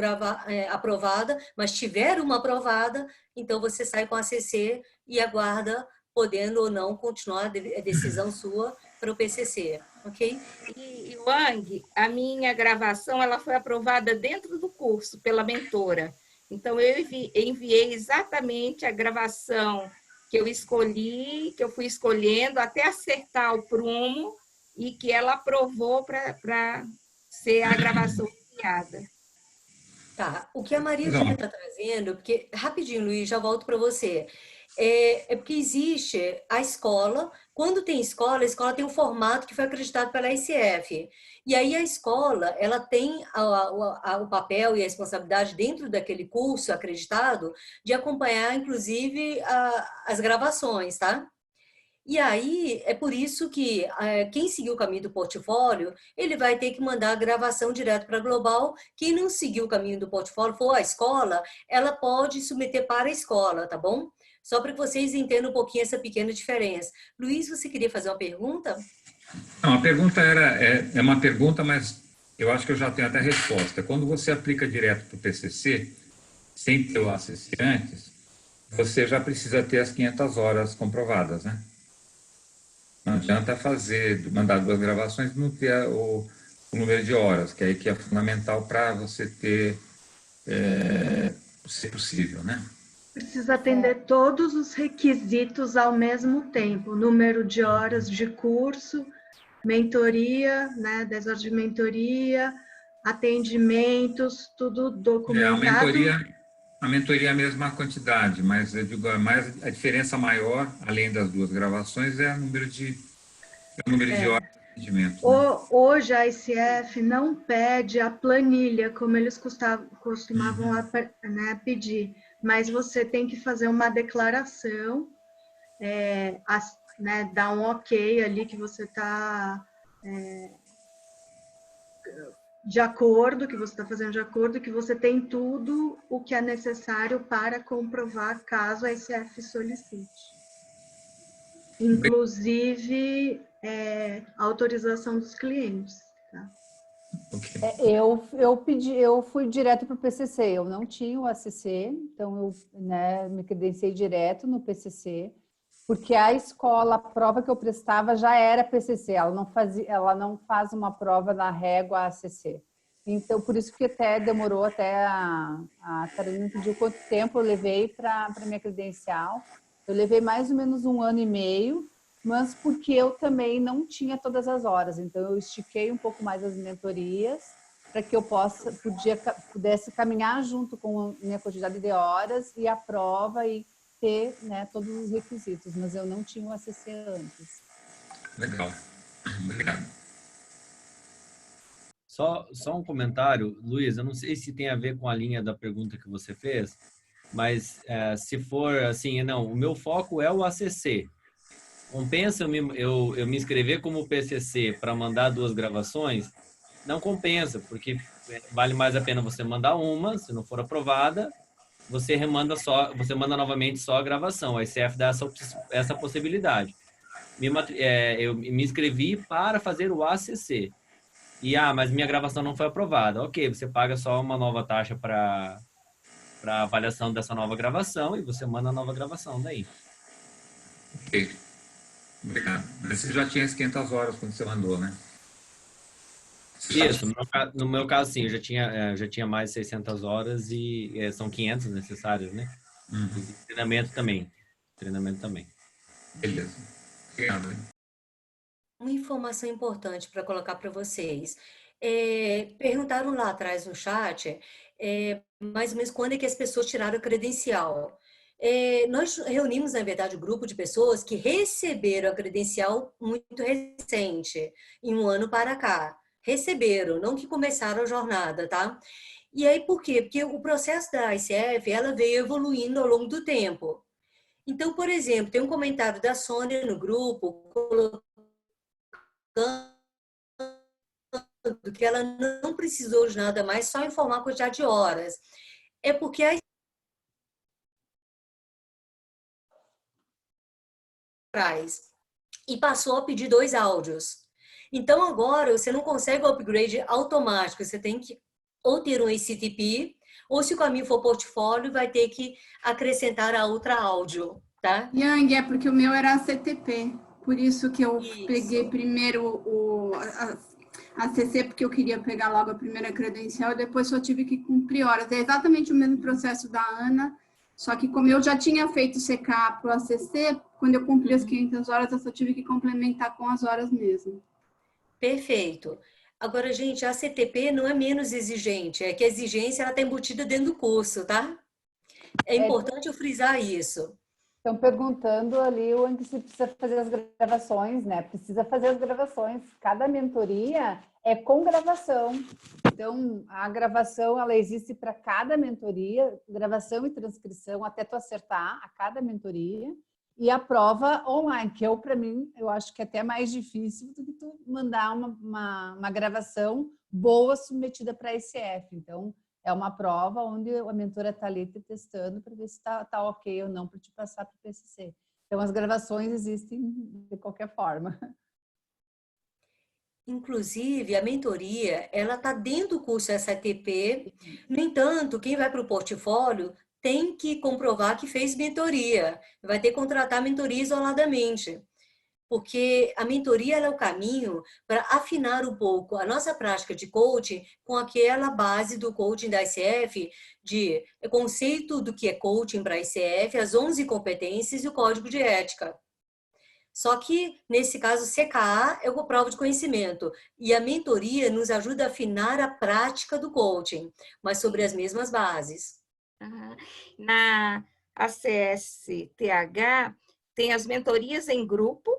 aprovada, mas tiver uma aprovada, então você sai com ACC e aguarda, podendo ou não continuar a decisão sua para o PCC, ok? E Wang, a minha gravação ela foi aprovada dentro do curso pela mentora. Então, eu enviei exatamente a gravação que eu escolhi, que eu fui escolhendo, até acertar o prumo, e que ela aprovou para ser a gravação enviada. Tá, o que a Maria Eugênia está trazendo, porque, rapidinho, Luiz, já volto para você, porque existe a escola, quando tem escola, a escola tem um formato que foi acreditado pela ICF, e aí a escola, ela tem o papel e a responsabilidade dentro daquele curso acreditado de acompanhar, inclusive, as gravações, tá? E aí, é por isso que quem seguiu o caminho do portfólio, ele vai ter que mandar a gravação direto para a Global. Quem não seguiu o caminho do portfólio, for a escola, ela pode submeter para a escola, tá bom? Só para que vocês entendam um pouquinho essa pequena diferença. Luiz, você queria fazer uma pergunta? Não, a pergunta é uma pergunta, mas eu acho que eu já tenho até resposta. Quando você aplica direto para o PCC, sem ter o ACC antes, você já precisa ter as 500 horas comprovadas, né? Não adianta mandar 2 gravações e não ter o número de horas, que aí que é fundamental para você ter, ser possível, né? Precisa atender todos os requisitos ao mesmo tempo, número de horas de curso, mentoria, né, 10 horas de mentoria, atendimentos, tudo documentado. A mentoria é a mesma quantidade, mas eu digo, a diferença maior, além das 2 gravações, é o número de horas de atendimento. Né? Hoje a ICF não pede a planilha, como eles costumavam né, pedir, mas você tem que fazer uma declaração, né, dar um ok ali que você está de acordo, que você está fazendo de acordo, que você tem tudo o que é necessário para comprovar caso a ICF solicite. Inclusive, a autorização dos clientes. Tá? Okay. Eu fui direto para o PCC, eu não tinha o ACC, então eu, né, me credenciei direto no PCC, porque a escola, a prova que eu prestava já era PCC, ela não faz uma prova na régua ACC. Então, por isso que até demorou, até a Carolina pediu quanto tempo eu levei para minha credencial. Eu levei mais ou menos 1 ano e meio, mas porque eu também não tinha todas as horas. Então, eu estiquei um pouco mais as mentorias para que eu pudesse caminhar junto com a minha quantidade de horas e a prova e ter, né, todos os requisitos. Mas eu não tinha o ACC antes. Legal. Obrigado. Só um comentário, Luiz, eu não sei se tem a ver com a linha da pergunta que você fez, mas se for assim, não, o meu foco é o ACC. Compensa eu me inscrever como PCC para mandar 2 gravações? Não compensa, porque vale mais a pena você mandar uma, se não for aprovada, você manda novamente só a gravação. A ICF dá essa possibilidade. Eu me inscrevi para fazer o ACC. Mas minha gravação não foi aprovada. Ok, você paga só uma nova taxa para avaliação dessa nova gravação e você manda a nova gravação daí. Ok. Obrigado. Mas você já tinha as 500 horas quando você mandou, né? Isso, no meu caso, sim, eu já tinha mais de 600 horas e são 500 necessárias, né? E treinamento também. Beleza. Obrigado. Uma informação importante para colocar para vocês. Perguntaram lá atrás no chat, mais ou menos quando é que as pessoas tiraram a credencial. Nós reunimos, na verdade, um grupo de pessoas que receberam a credencial muito recente, em 1 ano para cá. Receberam, não que começaram a jornada, tá? E aí, por quê? Porque o processo da ICF, ela veio evoluindo ao longo do tempo. Então, por exemplo, tem um comentário da Sônia no grupo, colocando que ela não precisou de nada mais, só informar a quantidade de horas. É porque a e passou a pedir 2 áudios. Então, agora, você não consegue o upgrade automático, você tem que ou ter um ACTP, ou se o caminho for portfólio, vai ter que acrescentar a outra áudio, tá? Yang, é porque o meu era ACTP, por isso que eu peguei primeiro a ACC, porque eu queria pegar logo a primeira credencial, e depois só tive que cumprir horas. É exatamente o mesmo processo da Ana, só que como eu já tinha feito CK para o ACC, quando eu cumpri as 500 horas, eu só tive que complementar com as horas mesmo. Perfeito. Agora, gente, a CTP não é menos exigente, é que a exigência está embutida dentro do curso, tá? É importante eu frisar isso. Estão perguntando ali onde se precisa fazer as gravações, né? Precisa fazer as gravações. Cada mentoria é com gravação. Então, a gravação, ela existe para cada mentoria, gravação e transcrição, até tu acertar a cada mentoria. e a prova online, que eu, para mim, eu acho que é até mais difícil do que tu mandar uma gravação boa submetida para a ICF. Então, é uma prova onde a mentora está ali te testando para ver se está ok ou não para te passar para o PCC. Então, as gravações existem de qualquer forma. Inclusive, a mentoria, ela está dentro do curso SATP. No entanto, quem vai para o portfólio tem que comprovar que fez mentoria. Vai ter que contratar a mentoria isoladamente. Porque a mentoria ela é o caminho para afinar um pouco a nossa prática de coaching com aquela base do coaching da ICF, de conceito do que é coaching para a ICF, as 11 competências e o código de ética. Só que, nesse caso, CKA é uma prova de conhecimento e a mentoria nos ajuda a afinar a prática do coaching, mas sobre as mesmas bases. Na ACSTH, tem as mentorias em grupo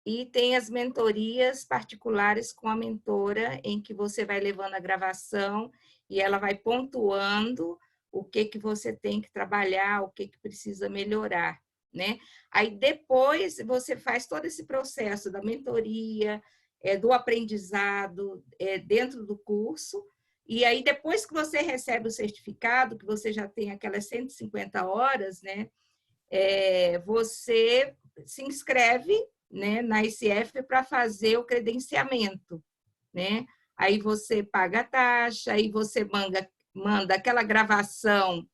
e tem as mentorias particulares com a mentora, em que você vai levando a gravação e ela vai pontuando o que você tem que trabalhar, o que precisa melhorar, né? Aí depois você faz todo esse processo da mentoria, do aprendizado dentro do curso, e aí depois que você recebe o certificado, que você já tem aquelas 150 horas, né? Você se inscreve, né, na ICF para fazer o credenciamento, né? Aí você paga a taxa, aí você manda aquela gravação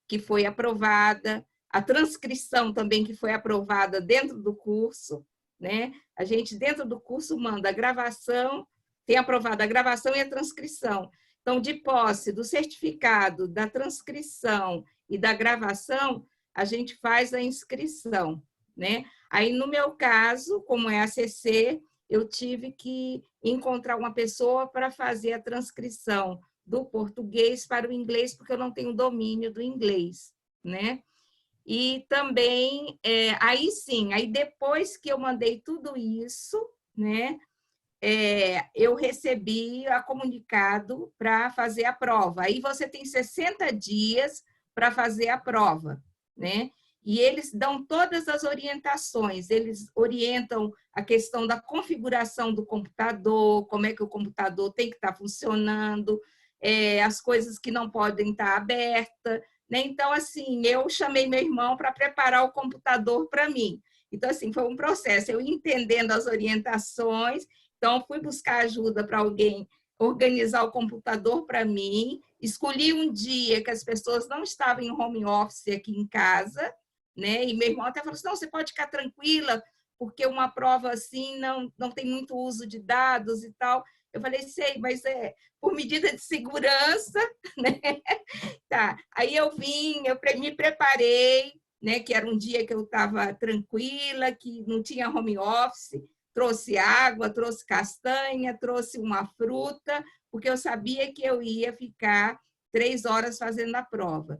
que foi aprovada, a transcrição também que foi aprovada dentro do curso, né? A gente dentro do curso manda a gravação, tem aprovado a gravação e a transcrição. Então, de posse do certificado, da transcrição e da gravação, a gente faz a inscrição, né? Aí, no meu caso, como é ACC, eu tive que encontrar uma pessoa para fazer a transcrição do português para o inglês, porque eu não tenho domínio do inglês, né? E também, aí sim, aí depois que eu mandei tudo isso, né? Eu recebi a comunicado para fazer a prova. Aí você tem 60 dias para fazer a prova, né? E eles dão todas as orientações, eles orientam a questão da configuração do computador, como é que o computador tem que estar funcionando, as coisas que não podem estar abertas, né? Então, assim, eu chamei meu irmão para preparar o computador para mim. Então, assim, foi um processo, eu entendendo as orientações. Então, fui buscar ajuda para alguém organizar o computador para mim, escolhi um dia que as pessoas não estavam em home office aqui em casa, né? E meu irmão até falou assim, não, você pode ficar tranquila, porque uma prova assim não tem muito uso de dados e tal. Eu falei, sei, mas por medida de segurança, né? Tá. Aí eu vim, eu me preparei, né? Que era um dia que eu estava tranquila, que não tinha home office, trouxe água, trouxe castanha, trouxe uma fruta, porque eu sabia que eu ia ficar 3 horas fazendo a prova.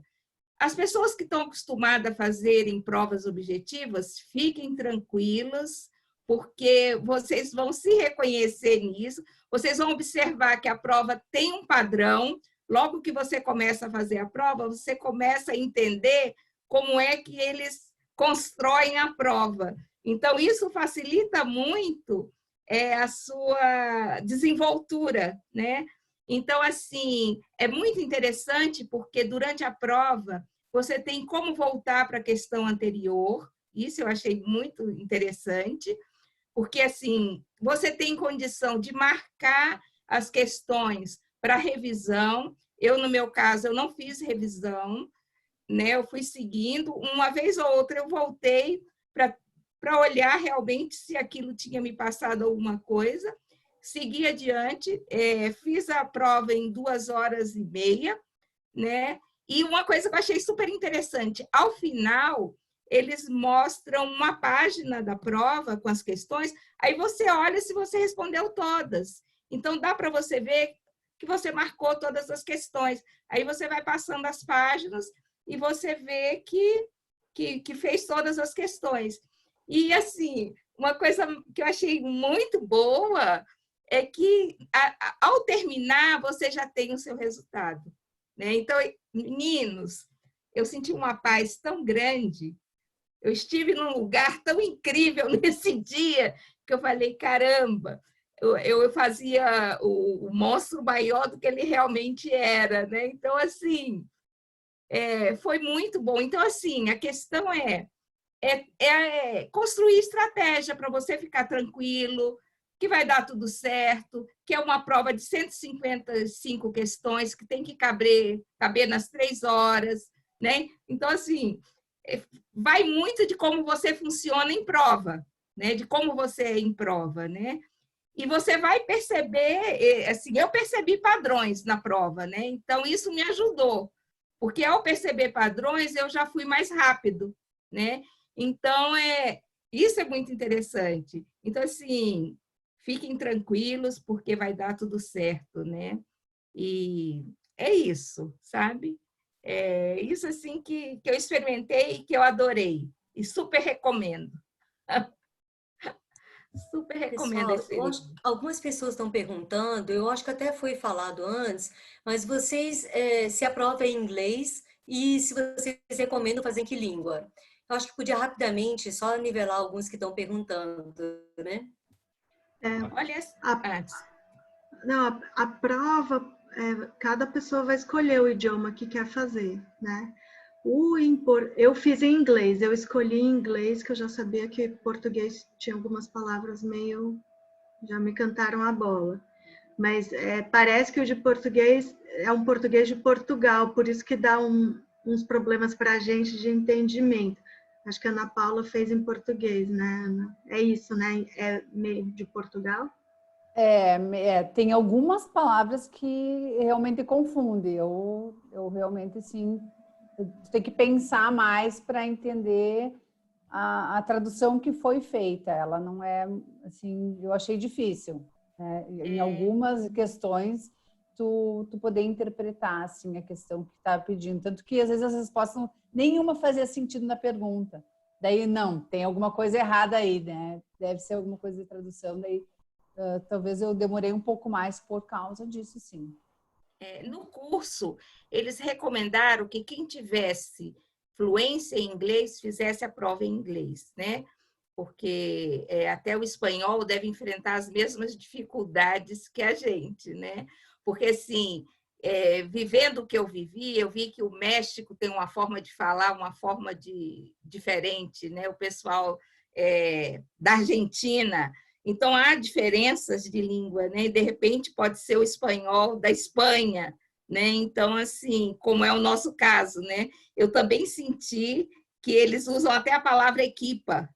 As pessoas que estão acostumadas a fazerem provas objetivas, fiquem tranquilas, porque vocês vão se reconhecer nisso, vocês vão observar que a prova tem um padrão, logo que você começa a fazer a prova, você começa a entender como é que eles constroem a prova. Então, isso facilita muito a sua desenvoltura, né? Então, assim, é muito interessante porque durante a prova você tem como voltar para a questão anterior, isso eu achei muito interessante, porque, assim, você tem condição de marcar as questões para revisão. Eu, no meu caso, eu não fiz revisão, né? Eu fui seguindo, uma vez ou outra eu voltei para olhar realmente se aquilo tinha me passado alguma coisa, segui adiante, fiz a prova em 2h30, né? E uma coisa que eu achei super interessante, ao final, eles mostram uma página da prova com as questões, aí você olha se você respondeu todas. Então, dá para você ver que você marcou todas as questões. Aí você vai passando as páginas e você vê que fez todas as questões. E, assim, uma coisa que eu achei muito boa é que, ao terminar, você já tem o seu resultado, né? Então, meninos, eu senti uma paz tão grande, Eu estive num lugar tão incrível nesse dia que eu falei, caramba, eu fazia o monstro maior do que ele realmente era, né? Então, assim, foi muito bom. Então, assim, a questão é construir estratégia para você ficar tranquilo, que vai dar tudo certo, que é uma prova de 155 questões, que tem que caber nas 3 horas, né? Então, assim, vai muito de como você funciona em prova, né? De como você é em prova, né? E você vai perceber, assim, eu percebi padrões na prova, né? Então, isso me ajudou, porque ao perceber padrões, eu já fui mais rápido, né? Então, isso é muito interessante. Então, assim, fiquem tranquilos, porque vai dar tudo certo, né? E é isso, sabe? É isso, assim, que eu experimentei e que eu adorei. E super recomendo. Super recomendo Pessoal, esse livro. algumas pessoas estão perguntando, eu acho que até foi falado antes, mas vocês se aprovam em inglês e se vocês recomendam fazer em que língua? Eu acho que podia rapidamente só nivelar alguns que estão perguntando, né? Olha, antes. Não, a prova, cada pessoa vai escolher o idioma que quer fazer, né? Eu fiz em inglês, eu escolhi em inglês, que eu já sabia que português tinha algumas palavras meio... já me cantaram a bola. Mas parece que o de português é um português de Portugal, por isso que dá uns problemas para a gente de entendimento. Acho que a Ana Paula fez em português, né, Ana? É isso, né? É meio de Portugal? Tem algumas palavras que realmente confundem. Eu realmente, sim, tem que pensar mais para entender a tradução que foi feita. Ela não é, assim, eu achei difícil, né? Em algumas questões, tu poder interpretar, assim, a questão que está pedindo. Tanto que, às vezes, as respostas nenhuma fazia sentido na pergunta. Daí, não, tem alguma coisa errada aí, né? Deve ser alguma coisa de tradução, daí... talvez eu demorei um pouco mais por causa disso, sim. No curso, eles recomendaram que quem tivesse fluência em inglês fizesse a prova em inglês, né? Porque até o espanhol deve enfrentar as mesmas dificuldades que a gente, né? Porque, assim, vivendo o que eu vivi, eu vi que o México tem uma forma de falar, uma forma diferente, né? O pessoal da Argentina... Então, há diferenças de língua, né? E, de repente, pode ser o espanhol da Espanha, né? Então, assim, como é o nosso caso, né? Eu também senti que eles usam até a palavra equipa,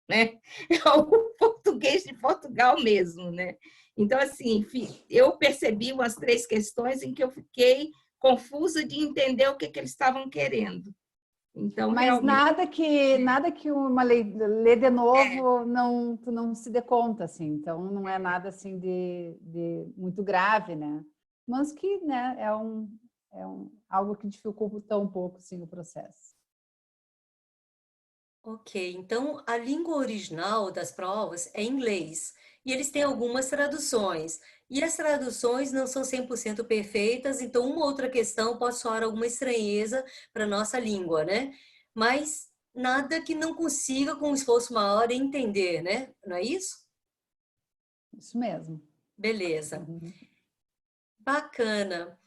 né? É o português de Portugal mesmo, né? Então, assim, eu percebi umas 3 questões em que eu fiquei confusa de entender o que eles estavam querendo. Então, mas realmente... nada que uma lê de novo tu não se dê conta, assim. Então não é nada assim de muito grave, né? Mas que, né, algo que dificulta um pouco, assim, o processo. Ok, então a língua original das provas é inglês e eles têm algumas traduções. E as traduções não são 100% perfeitas, então uma outra questão pode soar alguma estranheza para a nossa língua, né? Mas nada que não consiga, com um esforço maior, entender, né? Não é isso? Isso mesmo. Beleza. Bacana.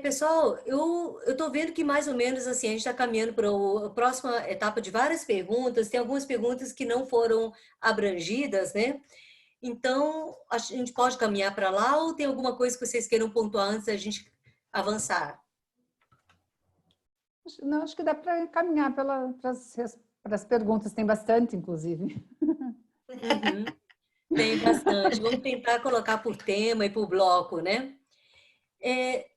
Pessoal, eu estou vendo que mais ou menos assim, a gente está caminhando para a próxima etapa de várias perguntas. Tem algumas perguntas que não foram abrangidas, né? Então, a gente pode caminhar para lá ou tem alguma coisa que vocês queiram pontuar antes da gente avançar? Não, acho que dá para caminhar para as perguntas, tem bastante, inclusive. Uhum. Tem bastante. Vamos tentar colocar por tema e por bloco, né?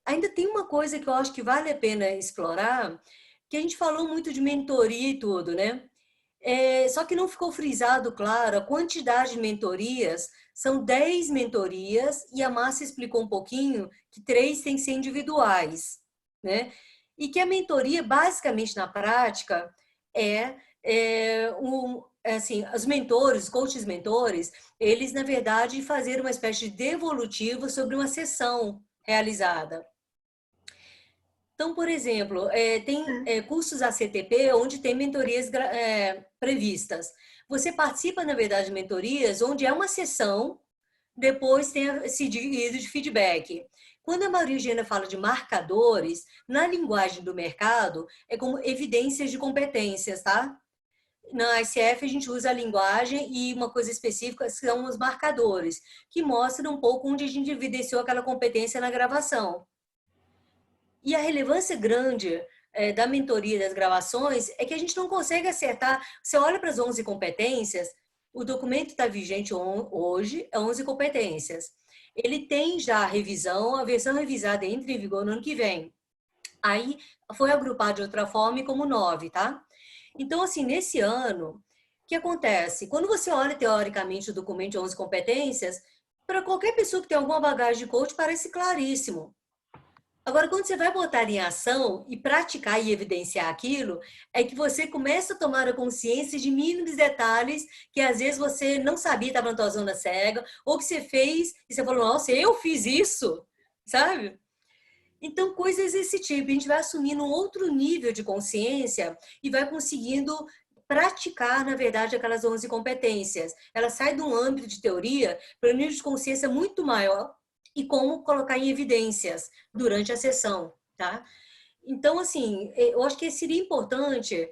Ainda tem uma coisa que eu acho que vale a pena explorar, que a gente falou muito de mentoria e tudo, né? Só que não ficou frisado, claro, a quantidade de mentorias, são 10 mentorias, e a Márcia explicou um pouquinho que 3 têm que ser individuais, né? E que a mentoria, basicamente, na prática, assim, os mentores, os coaches mentores, eles, na verdade, fazerem uma espécie de devolutiva sobre uma sessão realizada. Então, por exemplo, tem cursos ACTP onde tem mentorias previstas. Você participa, na verdade, de mentorias onde é uma sessão, depois tem esse dividido de feedback. Quando a Maria Eugênia fala de marcadores, na linguagem do mercado, é como evidências de competências, tá? Na ICF, a gente usa a linguagem e uma coisa específica são os marcadores, que mostram um pouco onde a gente evidenciou aquela competência na gravação. E a relevância grande da mentoria das gravações é que a gente não consegue acertar. Você olha para as 11 competências, o documento está vigente hoje, é 11 competências. Ele tem já a revisão, a versão revisada entra em vigor no ano que vem. Aí foi agrupado de outra forma como 9, tá? Então, assim, nesse ano, o que acontece? Quando você olha teoricamente o documento de 11 competências, para qualquer pessoa que tem alguma bagagem de coach, parece claríssimo. Agora, quando você vai botar em ação e praticar e evidenciar aquilo, é que você começa a tomar a consciência de mínimos detalhes que às vezes você não sabia, estava na tua zona cega, ou que você fez e você falou, nossa, eu fiz isso, sabe? Então, coisas desse tipo, a gente vai assumindo um outro nível de consciência e vai conseguindo praticar, na verdade, aquelas 11 competências. Ela sai de um âmbito de teoria para um nível de consciência muito maior e como colocar em evidências durante a sessão, tá? Então, assim, eu acho que seria importante,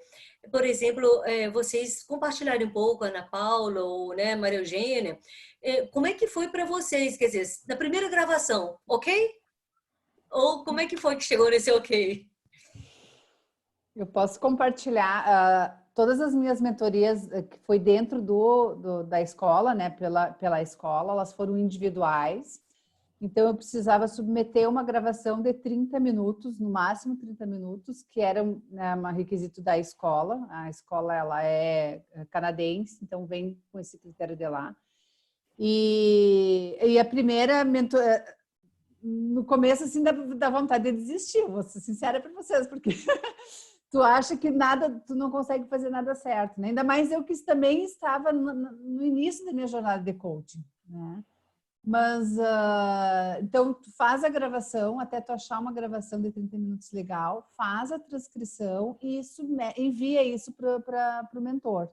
por exemplo, vocês compartilharem um pouco, Ana Paula ou Maria Eugênia, como é que foi para vocês, quer dizer, na primeira gravação, ok? Ou como é que foi que chegou nesse ok? Eu posso compartilhar todas as minhas mentorias que foi dentro da escola, né? Pela escola, elas foram individuais. Então, eu precisava submeter uma gravação de 30 minutos, no máximo 30 minutos, que era um requisito da escola. A escola, ela é canadense, então vem com esse critério de lá. E a primeira mentoria, no começo, assim, dá vontade de desistir, vou ser sincera para vocês, porque tu acha que tu não consegue fazer nada certo, né? Ainda mais eu que também estava no início da minha jornada de coaching, né? Mas, então, tu faz a gravação, até tu achar uma gravação de 30 minutos legal, faz a transcrição e envia isso para o mentor.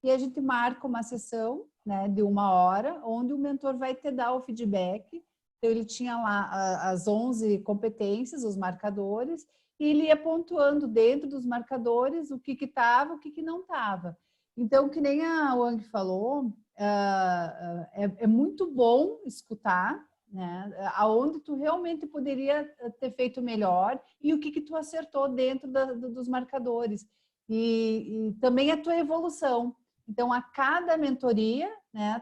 E a gente marca uma sessão, né, de 1 hora, onde o mentor vai te dar o feedback. Então, ele tinha lá as 11 competências, os marcadores, e ele ia pontuando dentro dos marcadores o que estava, o que não estava. Então, que nem a Wang falou, é muito bom escutar, né, aonde tu realmente poderia ter feito melhor e o que tu acertou dentro dos marcadores. E também a tua evolução. Então, a cada mentoria, né,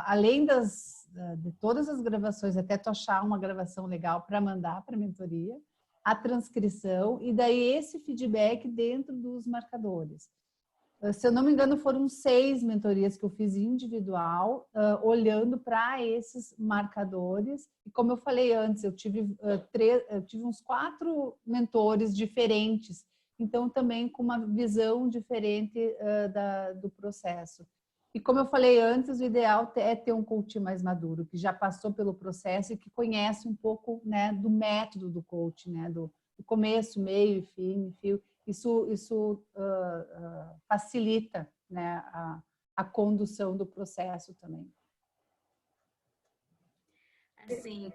além de todas as gravações, até tu achar uma gravação legal para mandar para a mentoria, a transcrição e daí esse feedback dentro dos marcadores. Se eu não me engano, foram 6 mentorias que eu fiz individual, olhando para esses marcadores. E como eu falei antes, eu tive uns 4 mentores diferentes, então também com uma visão diferente do processo. E como eu falei antes, o ideal é ter um coach mais maduro, que já passou pelo processo e que conhece um pouco, né, do método do coach, né, do começo, meio e fim, fio. Isso facilita, né, a condução do processo também. Assim,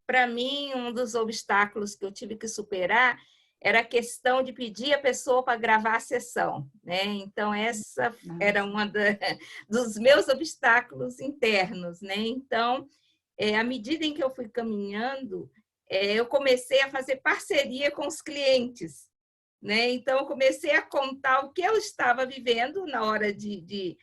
para mim, um dos obstáculos que eu tive que superar era a questão de pedir a pessoa para gravar a sessão, né? Então, essa era uma dos meus obstáculos internos, né? Então, à medida em que eu fui caminhando, eu comecei a fazer parceria com os clientes, né? Então, eu comecei a contar o que eu estava vivendo na hora de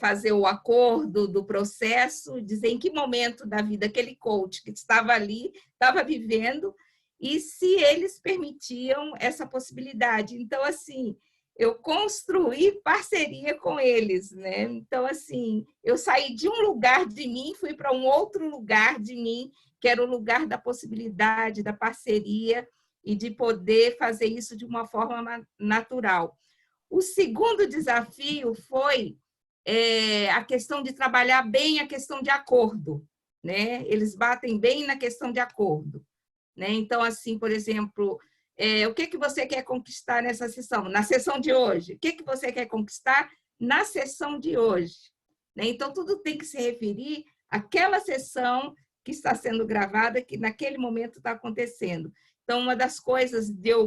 fazer o acordo do processo, dizer em que momento da vida aquele coach que estava ali estava vivendo e se eles permitiam essa possibilidade. Então, assim, eu construí parceria com eles, né? Então, assim, eu saí de um lugar de mim, fui para um outro lugar de mim, que era o lugar da possibilidade, da parceria, e de poder fazer isso de uma forma natural. O segundo desafio foi a questão de trabalhar bem a questão de acordo, né? Eles batem bem na questão de acordo, né? Então, assim, por exemplo, o que você quer conquistar nessa sessão? Na sessão de hoje. O que você quer conquistar na sessão de hoje? Né? Então, tudo tem que se referir àquela sessão que está sendo gravada, que naquele momento está acontecendo. Então, uma das coisas de eu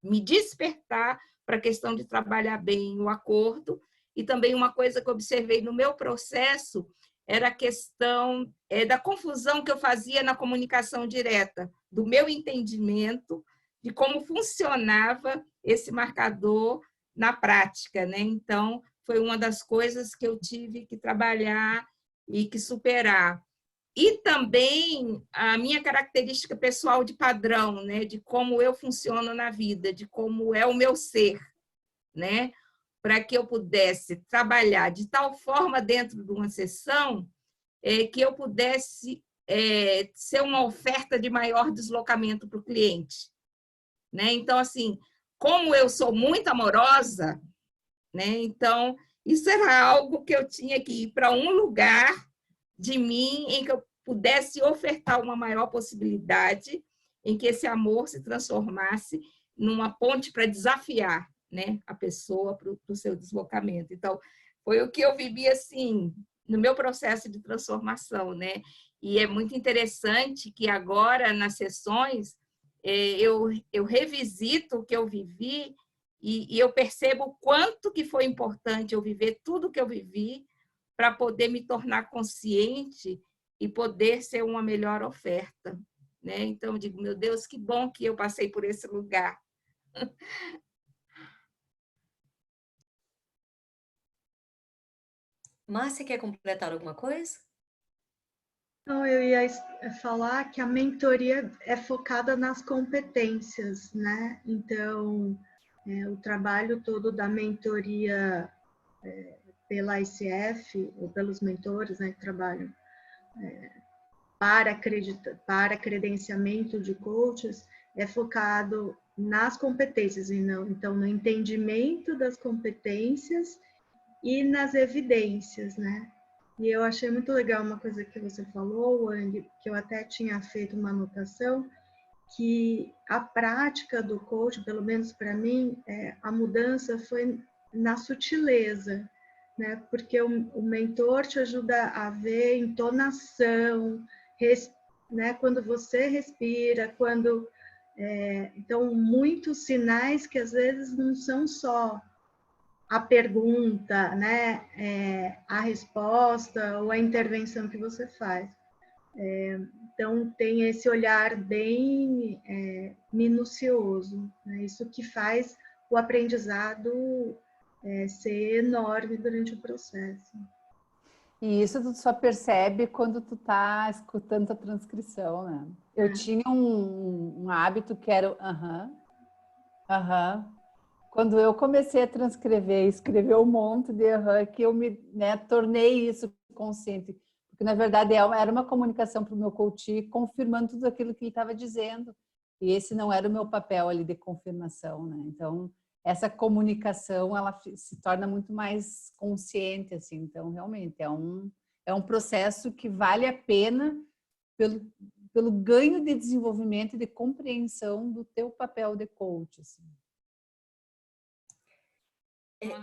me despertar para a questão de trabalhar bem o acordo, e também uma coisa que eu observei no meu processo era a questão da confusão que eu fazia na comunicação direta, do meu entendimento de como funcionava esse marcador na prática, né? Então, foi uma das coisas que eu tive que trabalhar e que superar. E também a minha característica pessoal de padrão, né? De como eu funciono na vida, de como é o meu ser, né? Para que eu pudesse trabalhar de tal forma dentro de uma sessão que eu pudesse ser uma oferta de maior deslocamento para o cliente. Né? Então, assim, como eu sou muito amorosa, né? Então, isso era algo que eu tinha que ir para um lugar de mim em que eu pudesse ofertar uma maior possibilidade em que esse amor se transformasse numa ponte para desafiar, né, a pessoa para o seu deslocamento. Então, foi o que eu vivi assim no meu processo de transformação, né? E é muito interessante que agora, nas sessões, eu revisito o que eu vivi e eu percebo o quanto que foi importante eu viver tudo que eu vivi para poder me tornar consciente e poder ser uma melhor oferta. Né? Então, eu digo, meu Deus, que bom que eu passei por esse lugar. Márcia, quer completar alguma coisa? Então, eu ia falar que a mentoria é focada nas competências, né? Então, o trabalho todo da mentoria pela ICF, ou pelos mentores, né, que trabalham para credenciamento de coaches, é focado nas competências, e não, então, no entendimento das competências e nas evidências, né? E eu achei muito legal uma coisa que você falou, Wang, que eu até tinha feito uma anotação, que a prática do coach, pelo menos para mim, a mudança foi na sutileza, né? Porque o mentor te ajuda a ver entonação, né? Quando você respira, quando... então, muitos sinais que às vezes não são só a pergunta, né, a resposta ou a intervenção que você faz. Então, tem esse olhar bem minucioso, né? Isso que faz o aprendizado ser enorme durante o processo. E isso tu só percebe quando tu tá escutando a transcrição, né? Eu tinha um hábito que era o Quando eu comecei a transcrever, escrever um monte de que eu me tornei isso consciente. Porque, na verdade, era uma comunicação para o meu coach, confirmando tudo aquilo que ele estava dizendo. E esse não era o meu papel ali de confirmação, né? Então, essa comunicação, ela se torna muito mais consciente, assim. Então, realmente, é um processo que vale a pena pelo ganho de desenvolvimento e de compreensão do teu papel de coach, assim.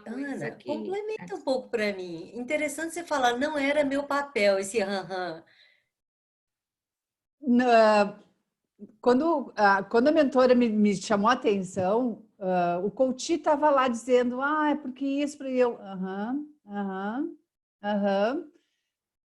Ana, complementa um pouco para mim. Interessante você falar, não era meu papel esse Quando a mentora me chamou a atenção, o coach estava lá dizendo, é porque isso, porque eu,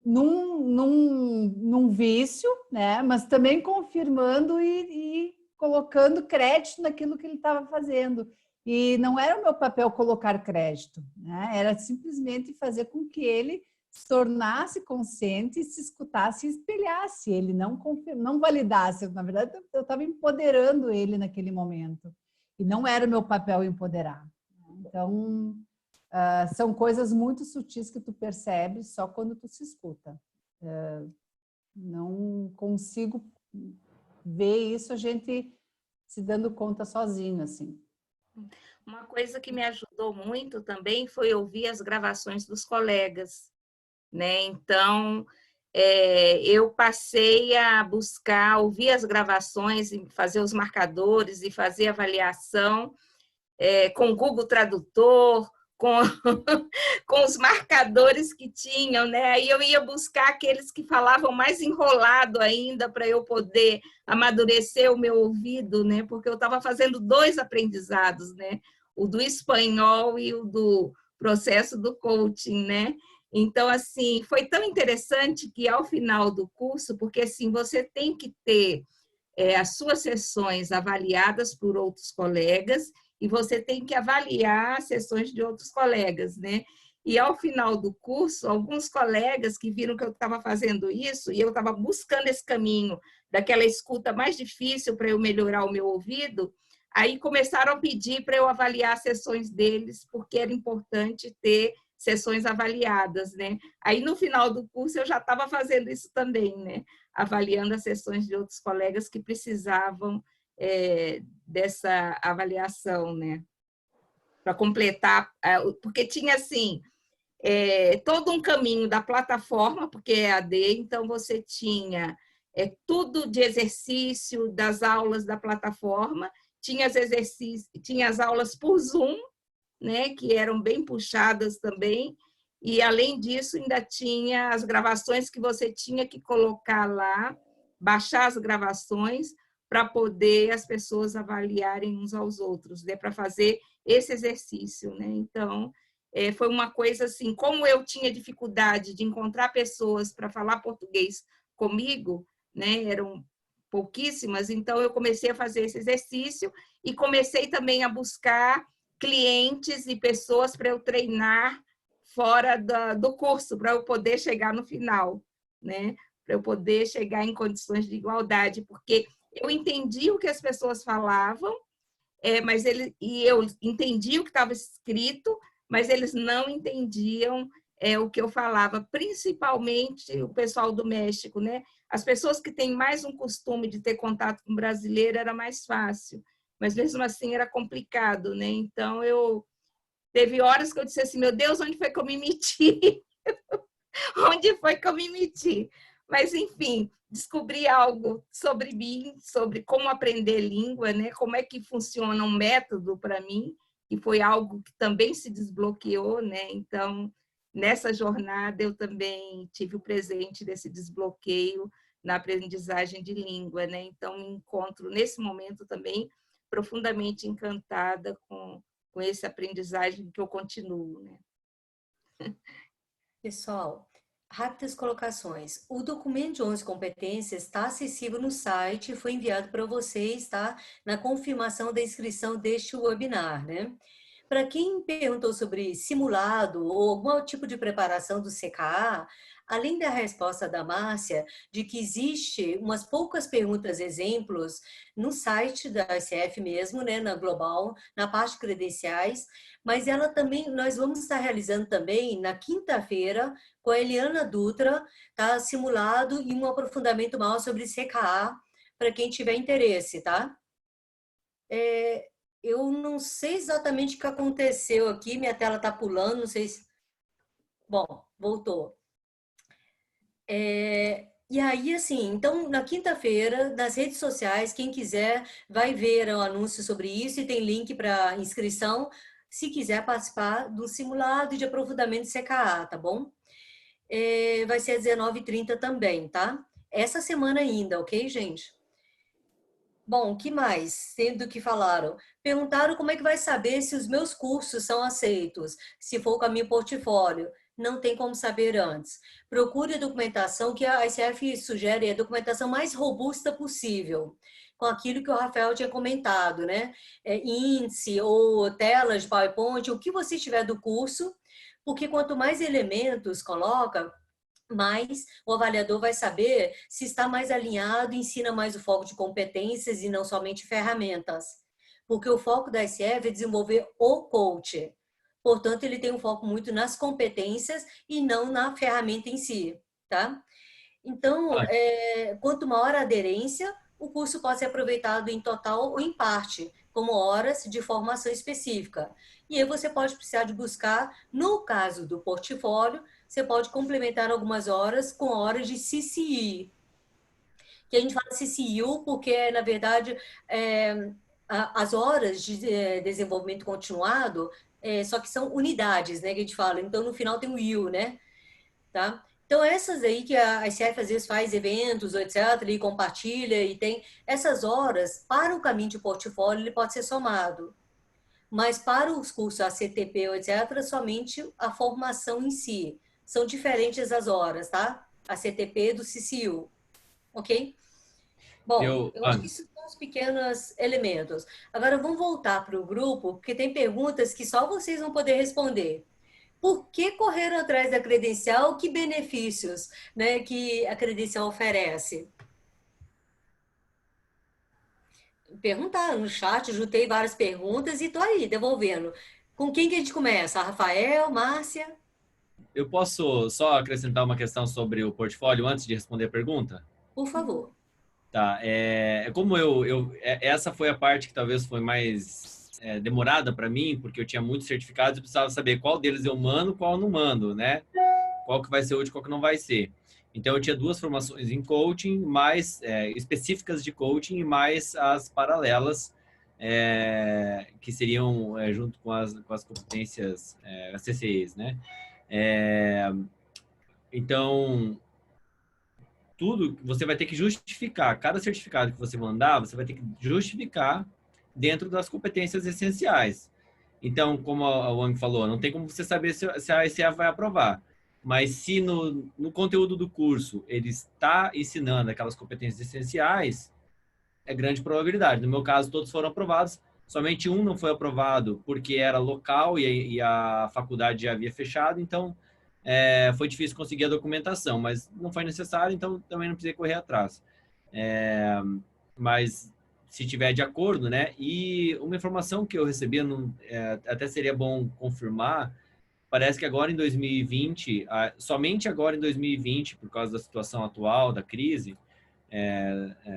num vício, né? Mas também confirmando e colocando crédito naquilo que ele estava fazendo. E não era o meu papel colocar crédito, né? Era simplesmente fazer com que ele se tornasse consciente, se escutasse e espelhasse ele, não validasse. Na verdade, eu estava empoderando ele naquele momento. E não era o meu papel empoderar. Então, são coisas muito sutis que tu percebes só quando tu se escuta. Não consigo ver isso a gente se dando conta sozinho, assim. Uma coisa que me ajudou muito também foi ouvir as gravações dos colegas, né? Então, eu passei a buscar, ouvir as gravações, fazer os marcadores e fazer avaliação com o Google Tradutor, com, com os marcadores que tinham, né? Aí eu ia buscar aqueles que falavam mais enrolado ainda para eu poder amadurecer o meu ouvido, né? Porque eu estava fazendo 2 aprendizados, né? O do espanhol e o do processo do coaching, né? Então, assim, foi tão interessante que ao final do curso, porque assim, você tem que ter as suas sessões avaliadas por outros colegas e você tem que avaliar as sessões de outros colegas, né? E ao final do curso, alguns colegas que viram que eu estava fazendo isso e eu estava buscando esse caminho daquela escuta mais difícil para eu melhorar o meu ouvido, aí começaram a pedir para eu avaliar as sessões deles, porque era importante ter sessões avaliadas, né? Aí no final do curso eu já estava fazendo isso também, né? Avaliando as sessões de outros colegas que precisavam dessa avaliação, né? Para completar, porque tinha assim todo um caminho da plataforma, porque é AD, então você tinha tudo de exercício das aulas da plataforma, tinha as aulas por Zoom, né, que eram bem puxadas também, e além disso ainda tinha as gravações que você tinha que colocar lá, baixar as gravações para poder as pessoas avaliarem uns aos outros, né, para fazer esse exercício, né? Então, foi uma coisa assim, como eu tinha dificuldade de encontrar pessoas para falar português comigo, né, eram pouquíssimas, então eu comecei a fazer esse exercício e comecei também a buscar clientes e pessoas para eu treinar fora do curso, para eu poder chegar no final, né? Para eu poder chegar em condições de igualdade, porque eu entendi o que as pessoas falavam, e eu entendi o que estava escrito, mas eles não entendiam o que eu falava, principalmente o pessoal do México, né? As pessoas que têm mais um costume de ter contato com brasileiro era mais fácil, mas mesmo assim era complicado, né? Então teve horas que eu disse assim, meu Deus, onde foi que eu me meti? Onde foi que eu me meti? Mas enfim, descobri algo sobre mim, sobre como aprender língua, né? Como é que funciona um método para mim, que foi algo que também se desbloqueou, né? Então, nessa jornada eu também tive o presente desse desbloqueio na aprendizagem de língua, né? Então, me encontro nesse momento também profundamente encantada com essa aprendizagem que eu continuo, né? Pessoal, rápidas colocações. O documento de 11 competências está acessível no site e foi enviado para vocês, tá? Na confirmação da inscrição deste webinar, né? Para quem perguntou sobre simulado ou algum tipo de preparação do CKA, além da resposta da Márcia, de que existe umas poucas perguntas exemplos no site da ICF mesmo, né, na Global, na parte de credenciais, mas ela também, nós vamos estar realizando também na quinta-feira com a Eliana Dutra, tá, simulado e um aprofundamento maior sobre CKA, para quem tiver interesse, tá? Eu não sei exatamente o que aconteceu aqui, minha tela está pulando, não sei se... Bom, voltou. E aí, assim, então, na quinta-feira, nas redes sociais, quem quiser vai ver o anúncio sobre isso e tem link para inscrição, se quiser participar do simulado de aprofundamento CKA, tá bom? Vai ser às 19h30 também, tá? Essa semana ainda, ok, gente? Bom, o que mais? Sendo que falaram. Perguntaram como é que vai saber se os meus cursos são aceitos, se for o caminho portfólio. Não tem como saber antes. Procure a documentação que a ICF sugere, a documentação mais robusta possível, com aquilo que o Rafael tinha comentado, né? Índice ou telas de PowerPoint, o que você tiver do curso, porque quanto mais elementos coloca, mais o avaliador vai saber se está mais alinhado, ensina mais o foco de competências e não somente ferramentas. Porque o foco da ICF é desenvolver o coach. Portanto, ele tem um foco muito nas competências e não na ferramenta em si, tá? Então, quanto maior a aderência, o curso pode ser aproveitado em total ou em parte, como horas de formação específica. E aí você pode precisar de buscar, no caso do portfólio, você pode complementar algumas horas com horas de CCI, que a gente fala CCU porque, na verdade, as horas de desenvolvimento continuado, só que são unidades, né, que a gente fala. Então, no final tem o U, né? Tá? Então, essas aí que a ICF às vezes faz eventos, etc., e compartilha, e tem essas horas, para o caminho de portfólio, ele pode ser somado. Mas para os cursos ACTP, etc., somente a formação em si. São diferentes as horas, tá? ACTP do CCU, ok? Bom, eu acho que isso são os pequenos elementos. Agora, vamos voltar para o grupo, porque tem perguntas que só vocês vão poder responder. Por que correram atrás da credencial? Que benefícios, né, que a credencial oferece? Perguntaram no chat, juntei várias perguntas e estou aí, devolvendo. Com quem que a gente começa? A Rafael, Márcia? Eu posso só acrescentar uma questão sobre o portfólio antes de responder a pergunta? Por favor. Tá, como essa foi a parte que talvez foi mais demorada para mim, porque eu tinha muitos certificados e precisava saber qual deles eu mando, qual eu não mando, né? Qual que vai ser útil, qual que não vai ser. Então, eu tinha 2 formações em coaching, mais específicas de coaching e mais as paralelas, que seriam junto com as competências, as CCEs, né? Então, tudo você vai ter que justificar. Cada certificado que você mandar, você vai ter que justificar dentro das competências essenciais. Então, como a Wang falou, não tem como você saber se a ICF vai aprovar. Mas se no conteúdo do curso ele está ensinando aquelas competências essenciais, é grande probabilidade. No meu caso, todos foram aprovados. Somente um não foi aprovado porque era local e a faculdade já havia fechado. Então, foi difícil conseguir a documentação, mas não foi necessário, então também não precisei correr atrás. Mas se tiver de acordo, né? E uma informação que eu recebi, até seria bom confirmar, parece que agora em 2020, somente agora em 2020, por causa da situação atual, da crise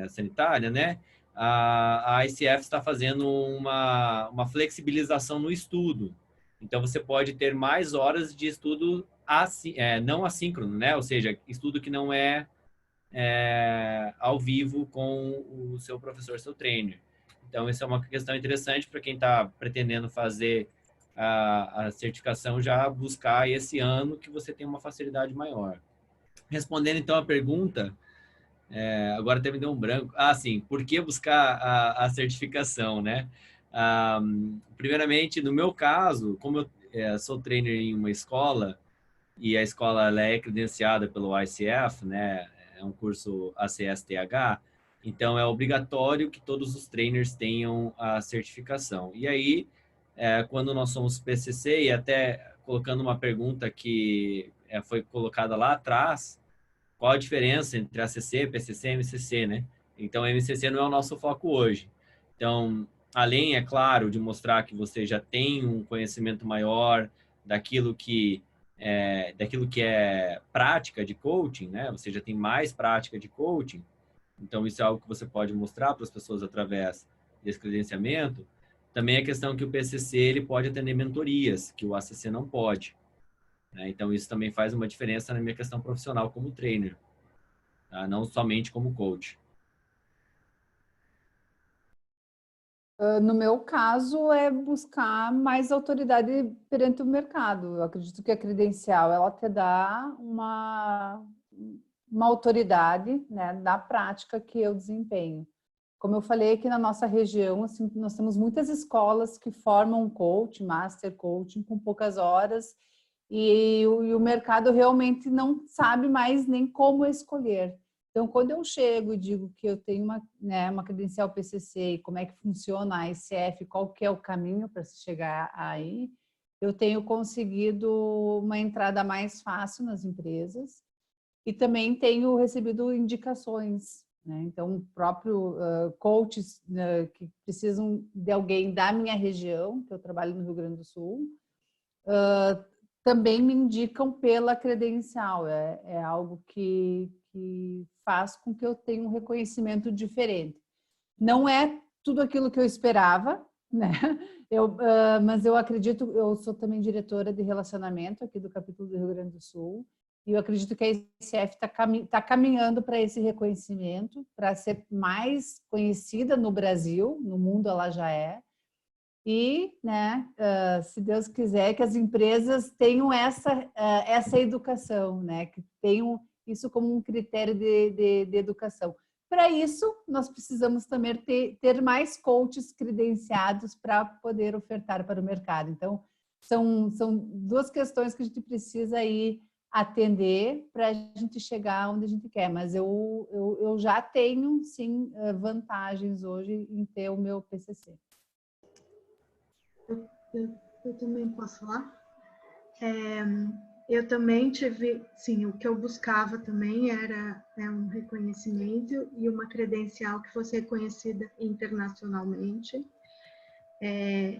sanitária, né? A ICF está fazendo uma flexibilização no estudo. Então, você pode ter mais horas de estudo não assíncrono, né? Ou seja, estudo que não é ao vivo com o seu professor, seu trainer. Então, isso é uma questão interessante para quem está pretendendo fazer a certificação, já buscar esse ano que você tem uma facilidade maior. Respondendo, então, a pergunta, agora até me deu um branco. Sim, por que buscar a certificação, né? Primeiramente, no meu caso, como eu sou trainer em uma escola, e a escola ela é credenciada pelo ICF, né? É um curso ACSTH, então é obrigatório que todos os trainers tenham a certificação. E aí, quando nós somos PCC, e até colocando uma pergunta que foi colocada lá atrás, qual a diferença entre ACC, PCC e MCC, né? Então, a MCC não é o nosso foco hoje. Então, além, é claro, de mostrar que você já tem um conhecimento maior daquilo que é prática de coaching, né? Você já tem mais prática de coaching. Então, isso é algo que você pode mostrar para as pessoas através desse credenciamento. Também a questão que o PCC ele pode atender mentorias, que o ACC não pode. Né? Então, isso também faz uma diferença na minha questão profissional como trainer, tá? Não somente como coach. No meu caso, é buscar mais autoridade perante o mercado. Eu acredito que a credencial, ela te dá uma autoridade, né, da prática que eu desempenho. Como eu falei aqui na nossa região, assim, nós temos muitas escolas que formam coach, master coaching com poucas horas, e o mercado realmente não sabe mais nem como escolher. Então, quando eu chego e digo que eu tenho uma credencial PCC e como é que funciona a ICF, qual que é o caminho para se chegar aí, eu tenho conseguido uma entrada mais fácil nas empresas e também tenho recebido indicações, né? Então, o próprio coaches que precisam de alguém da minha região, que eu trabalho no Rio Grande do Sul, também me indicam pela credencial. É algo que que faz com que eu tenha um reconhecimento diferente. Não é tudo aquilo que eu esperava, né? Mas eu acredito, eu sou também diretora de relacionamento aqui do capítulo do Rio Grande do Sul, e eu acredito que a ICF está caminhando para esse reconhecimento, para ser mais conhecida no Brasil, no mundo ela já é, e, né, se Deus quiser, que as empresas tenham essa educação, né, que tenham isso como um critério de educação. Para isso, nós precisamos também ter mais coaches credenciados para poder ofertar para o mercado. Então, são duas questões que a gente precisa aí atender para a gente chegar onde a gente quer. Mas eu já tenho, sim, vantagens hoje em ter o meu PCC. Eu também posso falar? Eu também tive, sim, o que eu buscava também era um reconhecimento e uma credencial que fosse reconhecida internacionalmente.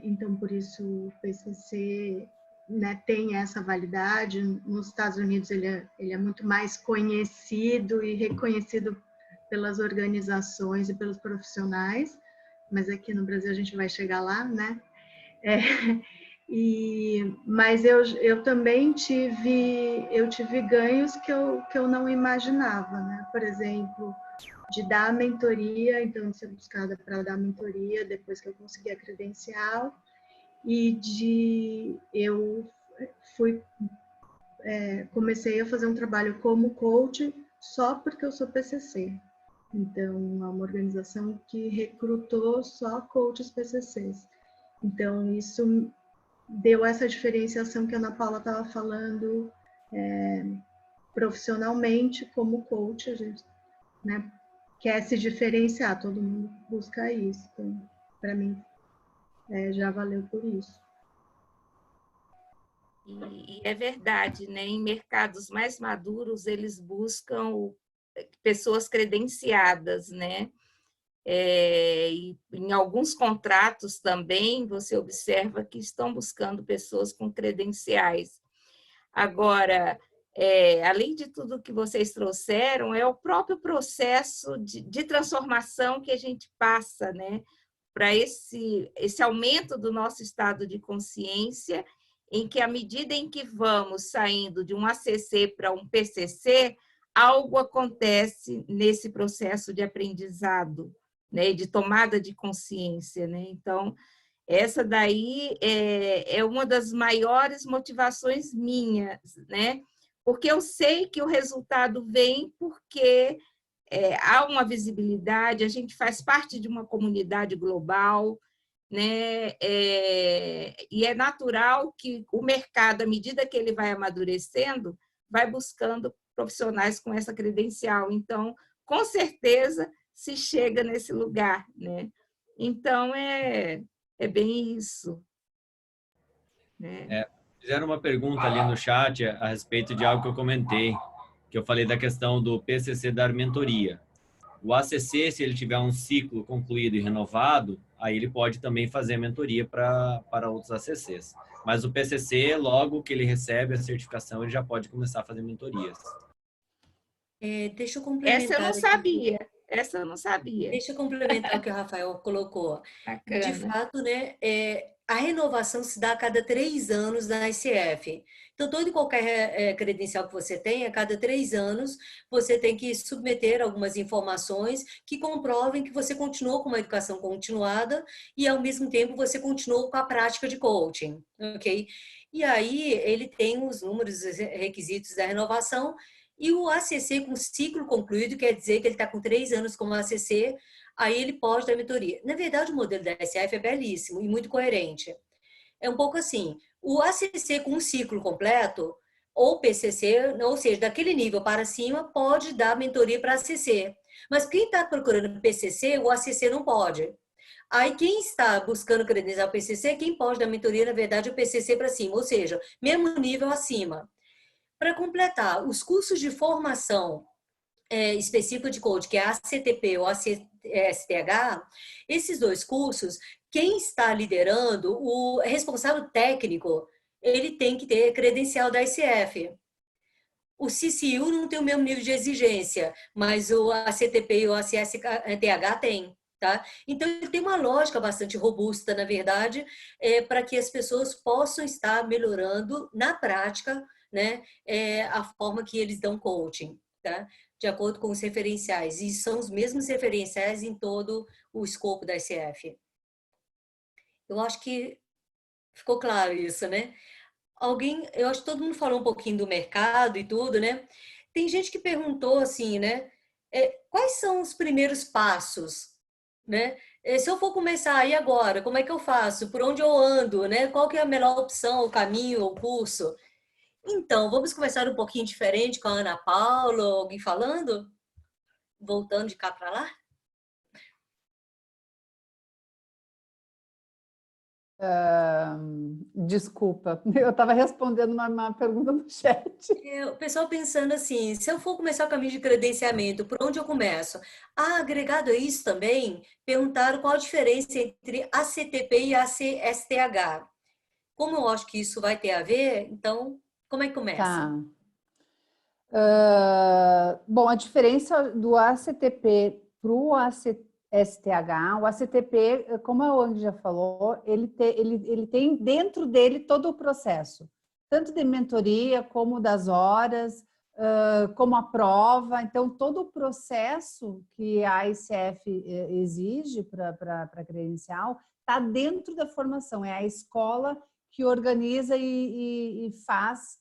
Então, por isso, o PCC, né, tem essa validade. Nos Estados Unidos, ele é muito mais conhecido e reconhecido pelas organizações e pelos profissionais, mas aqui no Brasil a gente vai chegar lá, né? Mas eu também tive ganhos que eu não imaginava, né? Por exemplo, de dar a então de ser buscada para dar a mentoria depois que eu consegui a credencial, e eu comecei a fazer um trabalho como coach só porque eu sou PCC. Então, é uma organização que recrutou só coaches PCCs. Então, isso deu essa diferenciação que a Ana Paula estava falando, profissionalmente, como coach, a gente, né, quer se diferenciar, todo mundo busca isso. Então, para mim, já valeu por isso. E é verdade, né? Em mercados mais maduros, eles buscam pessoas credenciadas, né? E em alguns contratos também você observa que estão buscando pessoas com credenciais. Agora, além de tudo que vocês trouxeram, é o próprio processo de transformação que a gente passa, né, para esse aumento do nosso estado de consciência, em que, à medida em que vamos saindo de um ACC para um PCC, algo acontece nesse processo de aprendizado, né, de tomada de consciência, né? Então, essa daí é uma das maiores motivações minhas, né? Porque eu sei que o resultado vem porque há uma visibilidade, a gente faz parte de uma comunidade global, né? E é natural que o mercado, à medida que ele vai amadurecendo, vai buscando profissionais com essa credencial. Então, com certeza, se chega nesse lugar, né? Então, é bem isso. Né? Fizeram uma pergunta ali no chat a respeito de algo que eu comentei, que eu falei da questão do PCC dar mentoria. O ACC, se ele tiver um ciclo concluído e renovado, aí ele pode também fazer mentoria para outros ACCs. Mas o PCC, logo que ele recebe a certificação, ele já pode começar a fazer mentorias. Deixa eu complementar. Essa eu não sabia. Essa eu não sabia. Deixa eu complementar o que o Rafael colocou. Bacana. De fato, né, a renovação se dá a cada 3 anos na ICF. Então, todo e qualquer credencial que você tenha, a cada 3 anos, você tem que submeter algumas informações que comprovem que você continuou com uma educação continuada e, ao mesmo tempo, você continuou com a prática de coaching, ok? E aí, ele tem os números, os requisitos da renovação. E o ACC com ciclo concluído quer dizer que ele está com 3 anos como ACC, aí ele pode dar mentoria. Na verdade, o modelo da SF é belíssimo e muito coerente. É um pouco assim, o ACC com um ciclo completo, ou PCC, ou seja, daquele nível para cima, pode dar mentoria para ACC. Mas quem está procurando PCC, o ACC não pode. Aí quem está buscando credencial PCC, quem pode dar mentoria, na verdade, é o PCC para cima, ou seja, mesmo nível acima. Para completar, os cursos de formação específica de coach, que é a ACTP ou a STH, esses 2 cursos, quem está liderando, o responsável técnico, ele tem que ter credencial da ICF. O CCU não tem o mesmo nível de exigência, mas o ACTP e o ACSTH tem. Tá? Então, ele tem uma lógica bastante robusta, na verdade, para que as pessoas possam estar melhorando na prática, né, a forma que eles dão coaching, tá? De acordo com os referenciais. E são os mesmos referenciais em todo o escopo da ICF. Eu acho que ficou claro isso, né? Eu acho que todo mundo falou um pouquinho do mercado e tudo, né? Tem gente que perguntou assim, né? Quais são os primeiros passos, né? Se eu for começar aí agora, como é que eu faço? Por onde eu ando, né? Qual que é a melhor opção, o caminho, o curso? Então, vamos começar um pouquinho diferente com a Ana Paula, alguém falando? Voltando de cá para lá? Desculpa, eu estava respondendo uma pergunta no chat. O pessoal pensando assim, se eu for começar o caminho de credenciamento, por onde eu começo? Agregado a isso também, perguntaram qual a diferença entre ACTP e ACSTH. Como eu acho que isso vai ter a ver, então, como é que começa? Tá. Bom, a diferença do ACTP para o ACSTH, o ACTP, como a Wang já falou, ele tem dentro dele todo o processo, tanto de mentoria, como das horas, como a prova. Então, todo o processo que a ICF exige para a credencial está dentro da formação, é a escola que organiza e faz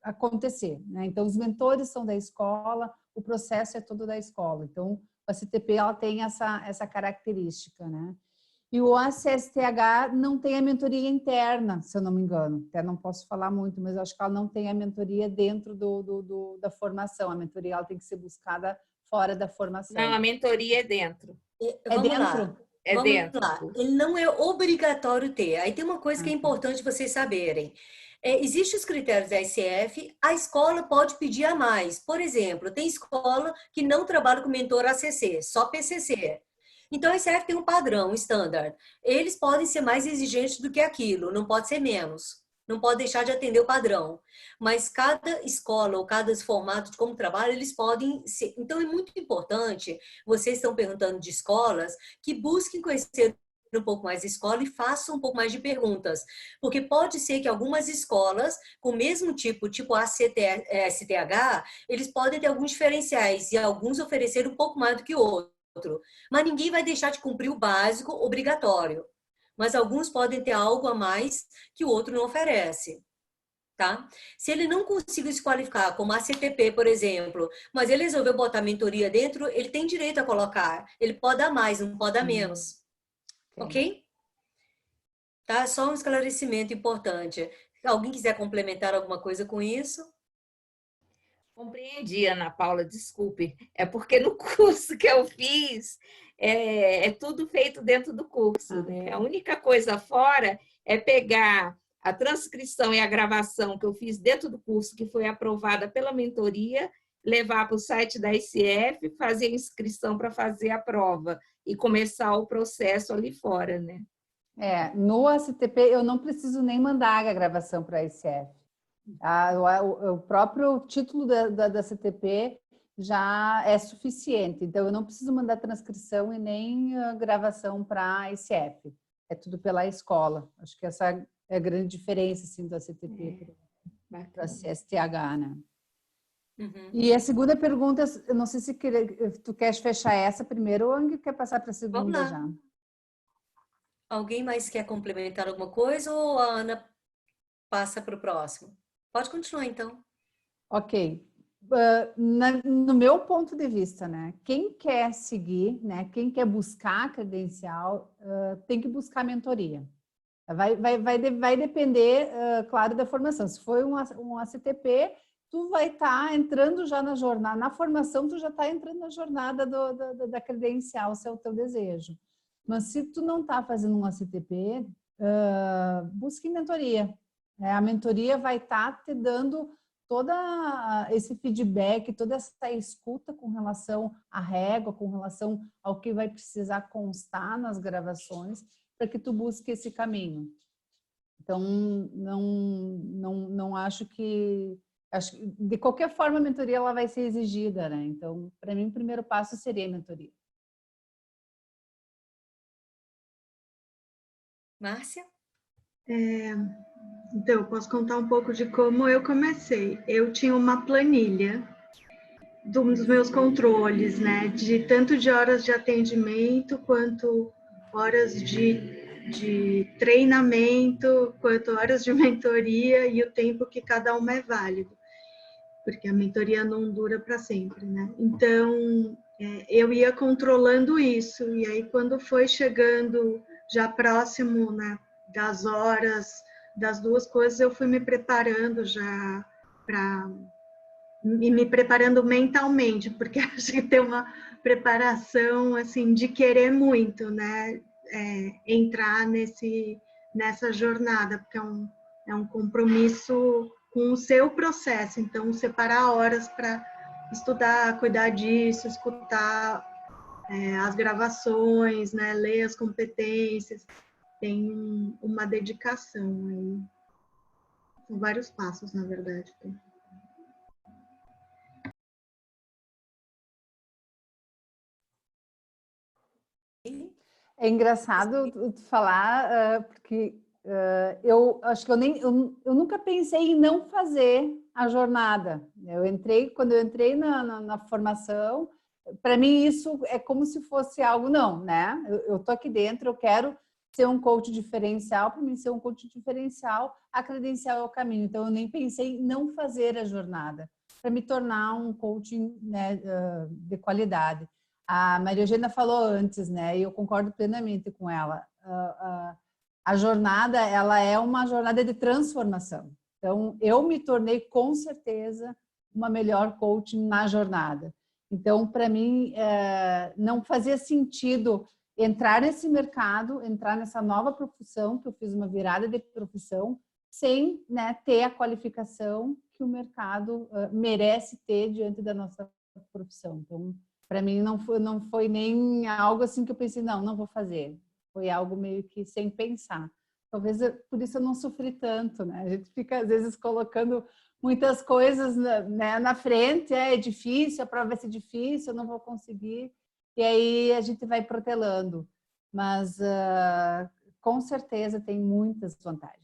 acontecer, né? Então, os mentores são da escola, o processo é todo da escola. Então, a CTP ela tem essa característica, né? E o ACSTH não tem a mentoria interna, se eu não me engano. Até não posso falar muito, mas acho que ela não tem a mentoria dentro da formação. A mentoria ela tem que ser buscada fora da formação. Não, a mentoria é dentro. Vamos dentro? lá. É Vamos dentro. lá. Ele não é obrigatório ter. Aí tem uma coisa que é importante vocês saberem. Existem os critérios da ICF, a escola pode pedir a mais. Por exemplo, tem escola que não trabalha com mentor ACC, só PCC. Então, a ICF tem um padrão, um standard. Eles podem ser mais exigentes do que aquilo, não pode ser menos. Não pode deixar de atender o padrão. Mas cada escola ou cada formato de como trabalha, eles podem ser. Então, é muito importante, vocês estão perguntando de escolas, que busquem conhecer um pouco mais a escola e façam um pouco mais de perguntas. Porque pode ser que algumas escolas, com o mesmo tipo STH, eles podem ter alguns diferenciais e alguns oferecer um pouco mais do que o outro. Mas ninguém vai deixar de cumprir o básico obrigatório. Mas alguns podem ter algo a mais que o outro não oferece. Tá? Se ele não conseguir se qualificar como ACTP, por exemplo, mas ele resolveu botar mentoria dentro, ele tem direito a colocar. Ele pode dar mais, não pode dar menos. Ok? Tá? Só um esclarecimento importante. Se alguém quiser complementar alguma coisa com isso? Compreendi, Ana Paula, desculpe. É porque no curso que eu fiz, é tudo feito dentro do curso, né? A única coisa fora é pegar a transcrição e a gravação que eu fiz dentro do curso, que foi aprovada pela mentoria, levar para o site da ICF, fazer a inscrição para fazer a prova e começar o processo ali fora, né? No ACTP eu não preciso nem mandar a gravação para a ICF. O próprio título da CTP já é suficiente, então eu não preciso mandar transcrição e nem gravação para a ICF. É tudo pela escola. Acho que essa é a grande diferença assim, da CTP para a CSTH, né? Uhum. E a segunda pergunta, eu não sei se tu queres fechar essa primeiro ou quer passar para a segunda já? Alguém mais quer complementar alguma coisa ou a Ana passa para o próximo? Pode continuar, então. Ok. No meu ponto de vista, né? Quem quer seguir, né? Quem quer buscar a credencial, tem que buscar mentoria. Vai depender, claro, da formação. Se for um ACTP, tu vai estar entrando já na jornada, na formação tu já está entrando na jornada da credencial, se é o teu desejo. Mas se tu não está fazendo um ACTP, busque mentoria. A mentoria vai estar te dando todo esse feedback, toda essa escuta com relação à régua, com relação ao que vai precisar constar nas gravações, para que tu busque esse caminho. Então, não acho que acho que de qualquer forma a mentoria ela vai ser exigida, né? Então, para mim, o primeiro passo seria a mentoria. Márcia? Então, eu posso contar um pouco de como eu comecei. Eu tinha uma planilha dos meus controles, né? De tanto de horas de atendimento, quanto horas de treinamento, quanto horas de mentoria e o tempo que cada uma é válido, porque a mentoria não dura para sempre, né? Então, eu ia controlando isso, e aí quando foi chegando já próximo, né, das horas, das duas coisas, eu fui me preparando já para me preparando mentalmente, porque acho que tem uma preparação assim de querer muito, né? Entrar nessa jornada, porque é um compromisso com o seu processo. Então, separar horas para estudar, cuidar disso, escutar as gravações, né? Ler as competências, tem uma dedicação aí. São vários passos, na verdade. É engraçado tu falar, porque eu acho que eu nunca pensei em não fazer a jornada. Quando eu entrei na formação, para mim isso é como se fosse algo, não, né? Eu tô aqui dentro, eu quero ser um coach diferencial, para mim ser um coach diferencial, a credencial é o caminho. Então eu nem pensei em não fazer a jornada, para me tornar um coaching, né, de qualidade. A Maria Eugênia falou antes, né? E eu concordo plenamente com ela. A jornada, ela é uma jornada de transformação. Então, eu me tornei com certeza uma melhor coaching na jornada. Então, para mim, não fazia sentido entrar nesse mercado, entrar nessa nova profissão, que eu fiz uma virada de profissão, sem, né, ter a qualificação que o mercado merece ter diante da nossa profissão. Então, para mim não foi nem algo assim que eu pensei, não vou fazer. Foi algo meio que sem pensar. Talvez por isso eu não sofri tanto, né? A gente fica às vezes colocando muitas coisas, né, na frente, é difícil, a prova vai ser difícil, eu não vou conseguir. E aí a gente vai protelando. Mas com certeza tem muitas vantagens.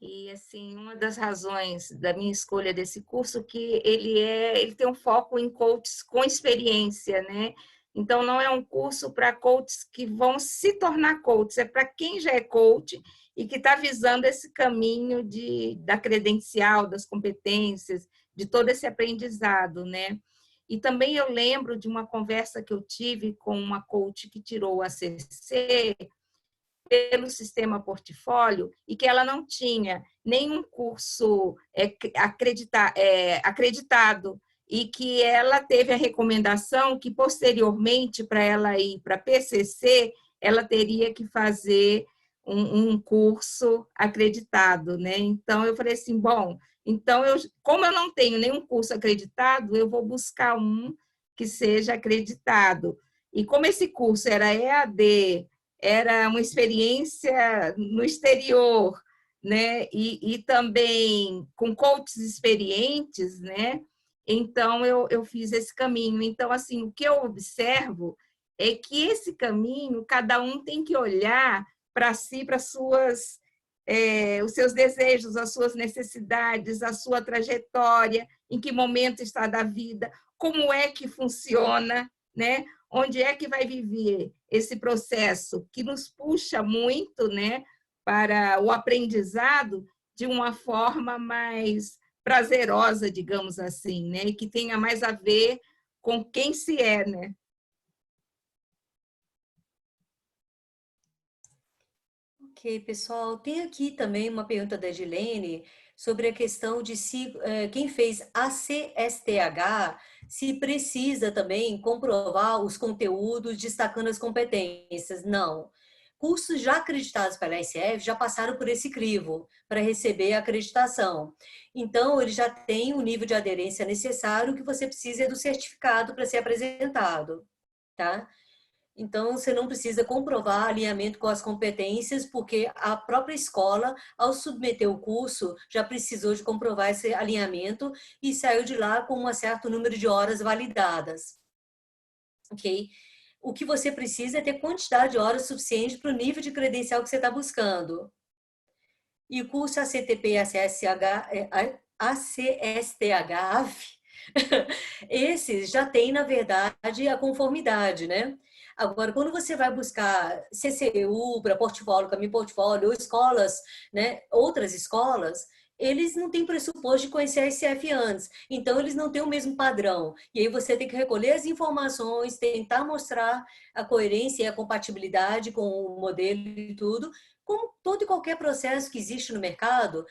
E assim, uma das razões da minha escolha desse curso que ele tem um foco em coaches com experiência, né? Então não é um curso para coaches que vão se tornar coaches, é para quem já é coach e que está visando esse caminho da credencial, das competências, de todo esse aprendizado, né? E também eu lembro de uma conversa que eu tive com uma coach que tirou o ACC pelo sistema portfólio e que ela não tinha nenhum curso acreditado e que ela teve a recomendação que, posteriormente, para ela ir para PCC, ela teria que fazer um curso acreditado, né? Então, eu falei assim, bom, então, como eu não tenho nenhum curso acreditado, eu vou buscar um que seja acreditado. E como esse curso era EAD, era uma experiência no exterior, né? E também com coaches experientes, né? Então, eu fiz esse caminho. Então, assim, o que eu observo é que esse caminho, cada um tem que olhar para si, para os seus desejos, as suas necessidades, a sua trajetória, em que momento está da vida, como é que funciona, né? Onde é que vai viver esse processo que nos puxa muito, né, para o aprendizado de uma forma mais prazerosa, digamos assim, né, e que tenha mais a ver com quem se é, né? Ok, pessoal. Tem aqui também uma pergunta da Edilene sobre a questão de se quem fez ACSTH se precisa também comprovar os conteúdos destacando as competências. Não. Cursos já acreditados pela ICF já passaram por esse crivo para receber a acreditação. Então, ele já tem o nível de aderência necessário que você precisa do certificado para ser apresentado, tá? Então, você não precisa comprovar alinhamento com as competências, porque a própria escola, ao submeter o curso, já precisou de comprovar esse alinhamento e saiu de lá com um certo número de horas validadas. Ok? O que você precisa é ter quantidade de horas suficiente para o nível de credencial que você está buscando. E o curso ACTP e ACSTH, esses já têm, na verdade, a conformidade, né? Agora, quando você vai buscar CCU para portfólio, caminho portfólio, ou escolas, né, outras escolas, eles não têm pressuposto de conhecer a ICF antes, então eles não têm o mesmo padrão. E aí você tem que recolher as informações, tentar mostrar a coerência e a compatibilidade com o modelo e tudo, como todo e qualquer processo que existe no mercado.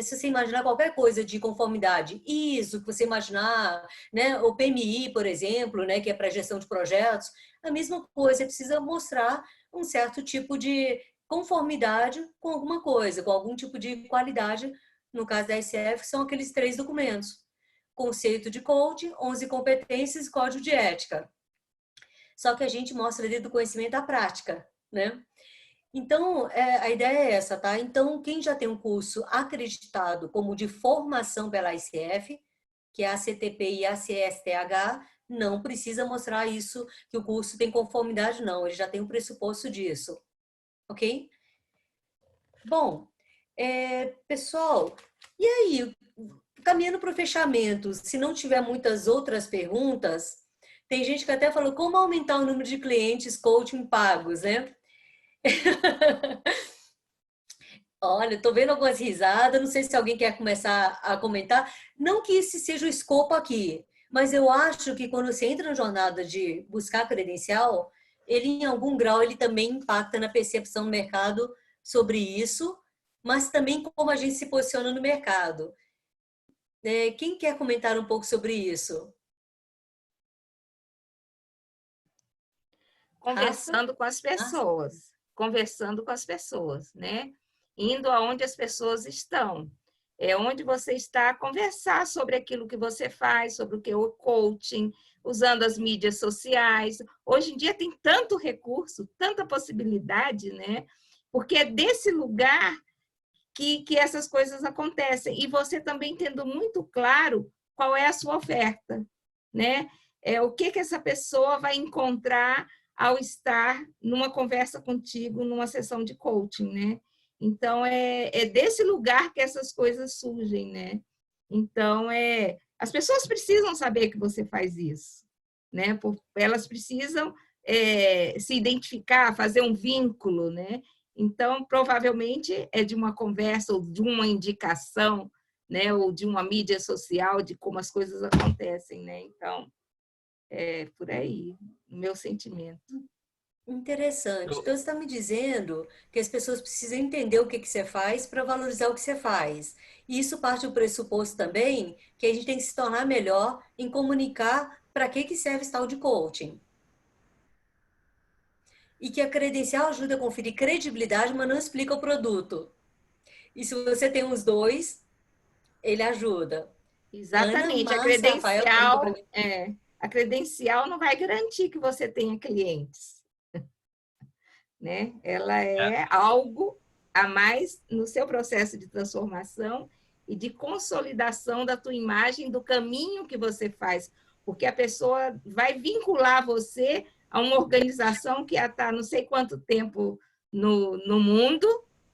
Se você imaginar qualquer coisa de conformidade, ISO, que você imaginar, né, o PMI, por exemplo, né, que é para gestão de projetos, a mesma coisa, você precisa mostrar um certo tipo de conformidade com alguma coisa, com algum tipo de qualidade. No caso da ICF, são aqueles 3 documentos: conceito de coaching, 11 competências e código de ética. Só que a gente mostra dentro do conhecimento a prática, né? Então, a ideia é essa, tá? Então, quem já tem um curso acreditado como de formação pela ICF, que é a CTP e a CSTH, não precisa mostrar isso, que o curso tem conformidade, não. Ele já tem um pressuposto disso, ok? Bom, pessoal, e aí, caminhando para o fechamento, se não tiver muitas outras perguntas, tem gente que até falou como aumentar o número de clientes coaching pagos, né? Olha, estou vendo algumas risadas, não sei se alguém quer começar a comentar. Não que esse seja o escopo aqui, mas eu acho que quando você entra na jornada de buscar credencial, ele em algum grau ele também impacta na percepção do mercado sobre isso, mas também como a gente se posiciona no mercado. Quem quer comentar um pouco sobre isso? Conversando com as pessoas, conversando com as pessoas, né? Indo aonde as pessoas estão. É onde você está a conversar sobre aquilo que você faz, sobre o que é o coaching, usando as mídias sociais. Hoje em dia tem tanto recurso, tanta possibilidade, né? Porque é desse lugar que essas coisas acontecem. E você também tendo muito claro qual é a sua oferta, né? O que essa pessoa vai encontrar ao estar numa conversa contigo, numa sessão de coaching, né? Então, é desse lugar que essas coisas surgem, né? Então, as pessoas precisam saber que você faz isso, né? Elas precisam se identificar, fazer um vínculo, né? Então, provavelmente é de uma conversa ou de uma indicação, né? Ou de uma mídia social, de como as coisas acontecem, né? Então, é por aí, o meu sentimento. Interessante. Então, você está me dizendo que as pessoas precisam entender o que você faz para valorizar o que você faz. E isso parte do pressuposto também que a gente tem que se tornar melhor em comunicar para que serve esse tal de coaching. E que a credencial ajuda a conferir credibilidade, mas não explica o produto. E se você tem os dois, ele ajuda. Exatamente. Ana, Márcia, Rafael, A credencial não vai garantir que você tenha clientes, né? Ela é algo a mais no seu processo de transformação e de consolidação da tua imagem, do caminho que você faz, porque a pessoa vai vincular você a uma organização que já está não sei quanto tempo no mundo,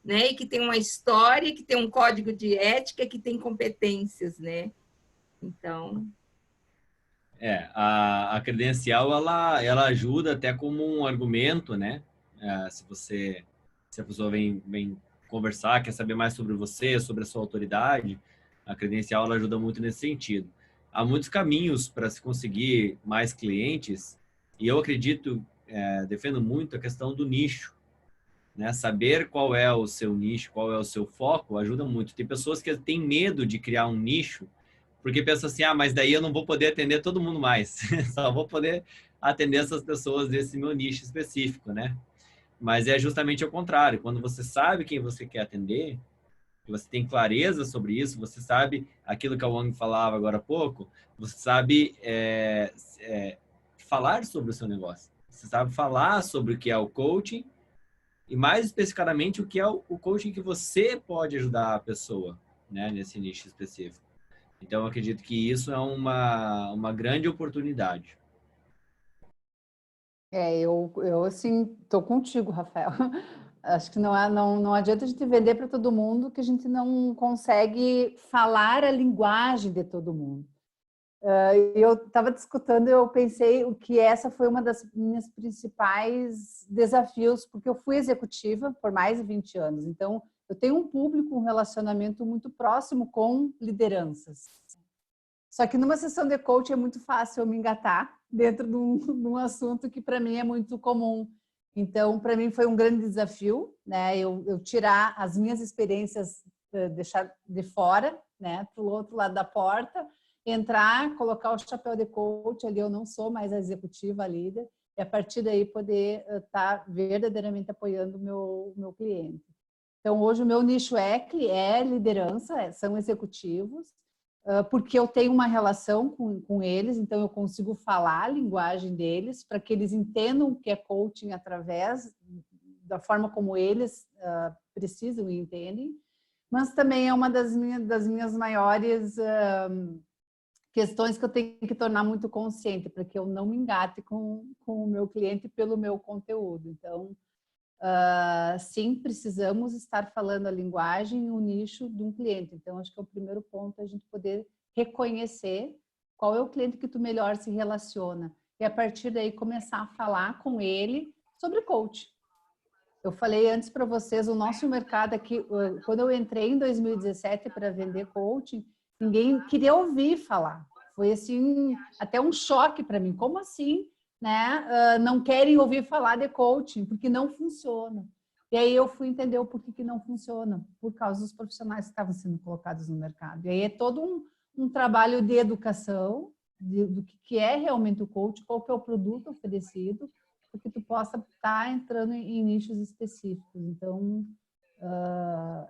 né? E que tem uma história, que tem um código de ética, que tem competências, né? Então... A credencial, ela ajuda até como um argumento, né? Se a pessoa vem conversar, quer saber mais sobre você, sobre a sua autoridade, a credencial ela ajuda muito nesse sentido. Há muitos caminhos para se conseguir mais clientes, e eu acredito, defendo muito a questão do nicho, né? Saber qual é o seu nicho, qual é o seu foco, ajuda muito. Tem pessoas que têm medo de criar um nicho, porque pensam assim, mas daí eu não vou poder atender todo mundo mais, só vou poder atender essas pessoas desse meu nicho específico, né? Mas é justamente o contrário, quando você sabe quem você quer atender, você tem clareza sobre isso, você sabe aquilo que a Wang falava agora há pouco, você sabe falar sobre o seu negócio, Você sabe falar sobre o que é o coaching e, mais especificamente, o que é o coaching que você pode ajudar a pessoa, né, nesse nicho específico. Então, eu acredito que isso é uma grande oportunidade. Eu assim, estou contigo, Rafael. Acho que não adianta a gente vender para todo mundo que a gente não consegue falar a linguagem de todo mundo. Eu estava discutindo, eu pensei que essa foi uma das minhas principais desafios, porque eu fui executiva por mais de 20 anos. Então, eu tenho um público, um relacionamento muito próximo com lideranças. Só que numa sessão de coaching é muito fácil eu me engatar dentro de um assunto que para mim é muito comum. Então, para mim foi um grande desafio, né? Eu tirar as minhas experiências, deixar de fora, né? Para o outro lado da porta, entrar, colocar o chapéu de coach ali, eu não sou mais a executiva, a líder, e a partir daí poder estar verdadeiramente apoiando o meu cliente. Então, hoje o meu nicho é liderança, são executivos, porque eu tenho uma relação com eles, então eu consigo falar a linguagem deles para que eles entendam o que é coaching através da forma como eles precisam e entendem, mas também é uma das minhas maiores questões que eu tenho que tornar muito consciente, para que eu não me engate com o meu cliente pelo meu conteúdo. Então, sim, precisamos estar falando a linguagem e o nicho de um cliente. Então, acho que é o primeiro ponto, a gente poder reconhecer qual é o cliente que tu melhor se relaciona. E, a partir daí, começar a falar com ele sobre coach. Eu falei antes para vocês, o nosso mercado aqui, quando eu entrei em 2017 para vender coaching, ninguém queria ouvir falar. Foi assim, até um choque para mim. Como assim, né? Não querem ouvir falar de coaching, porque não funciona. E aí eu fui entender o porquê que não funciona, por causa dos profissionais que estavam sendo colocados no mercado. E aí é todo um trabalho de educação, do que é realmente o coach, qual que é o produto oferecido, para que tu possa estar entrando em nichos específicos. Então,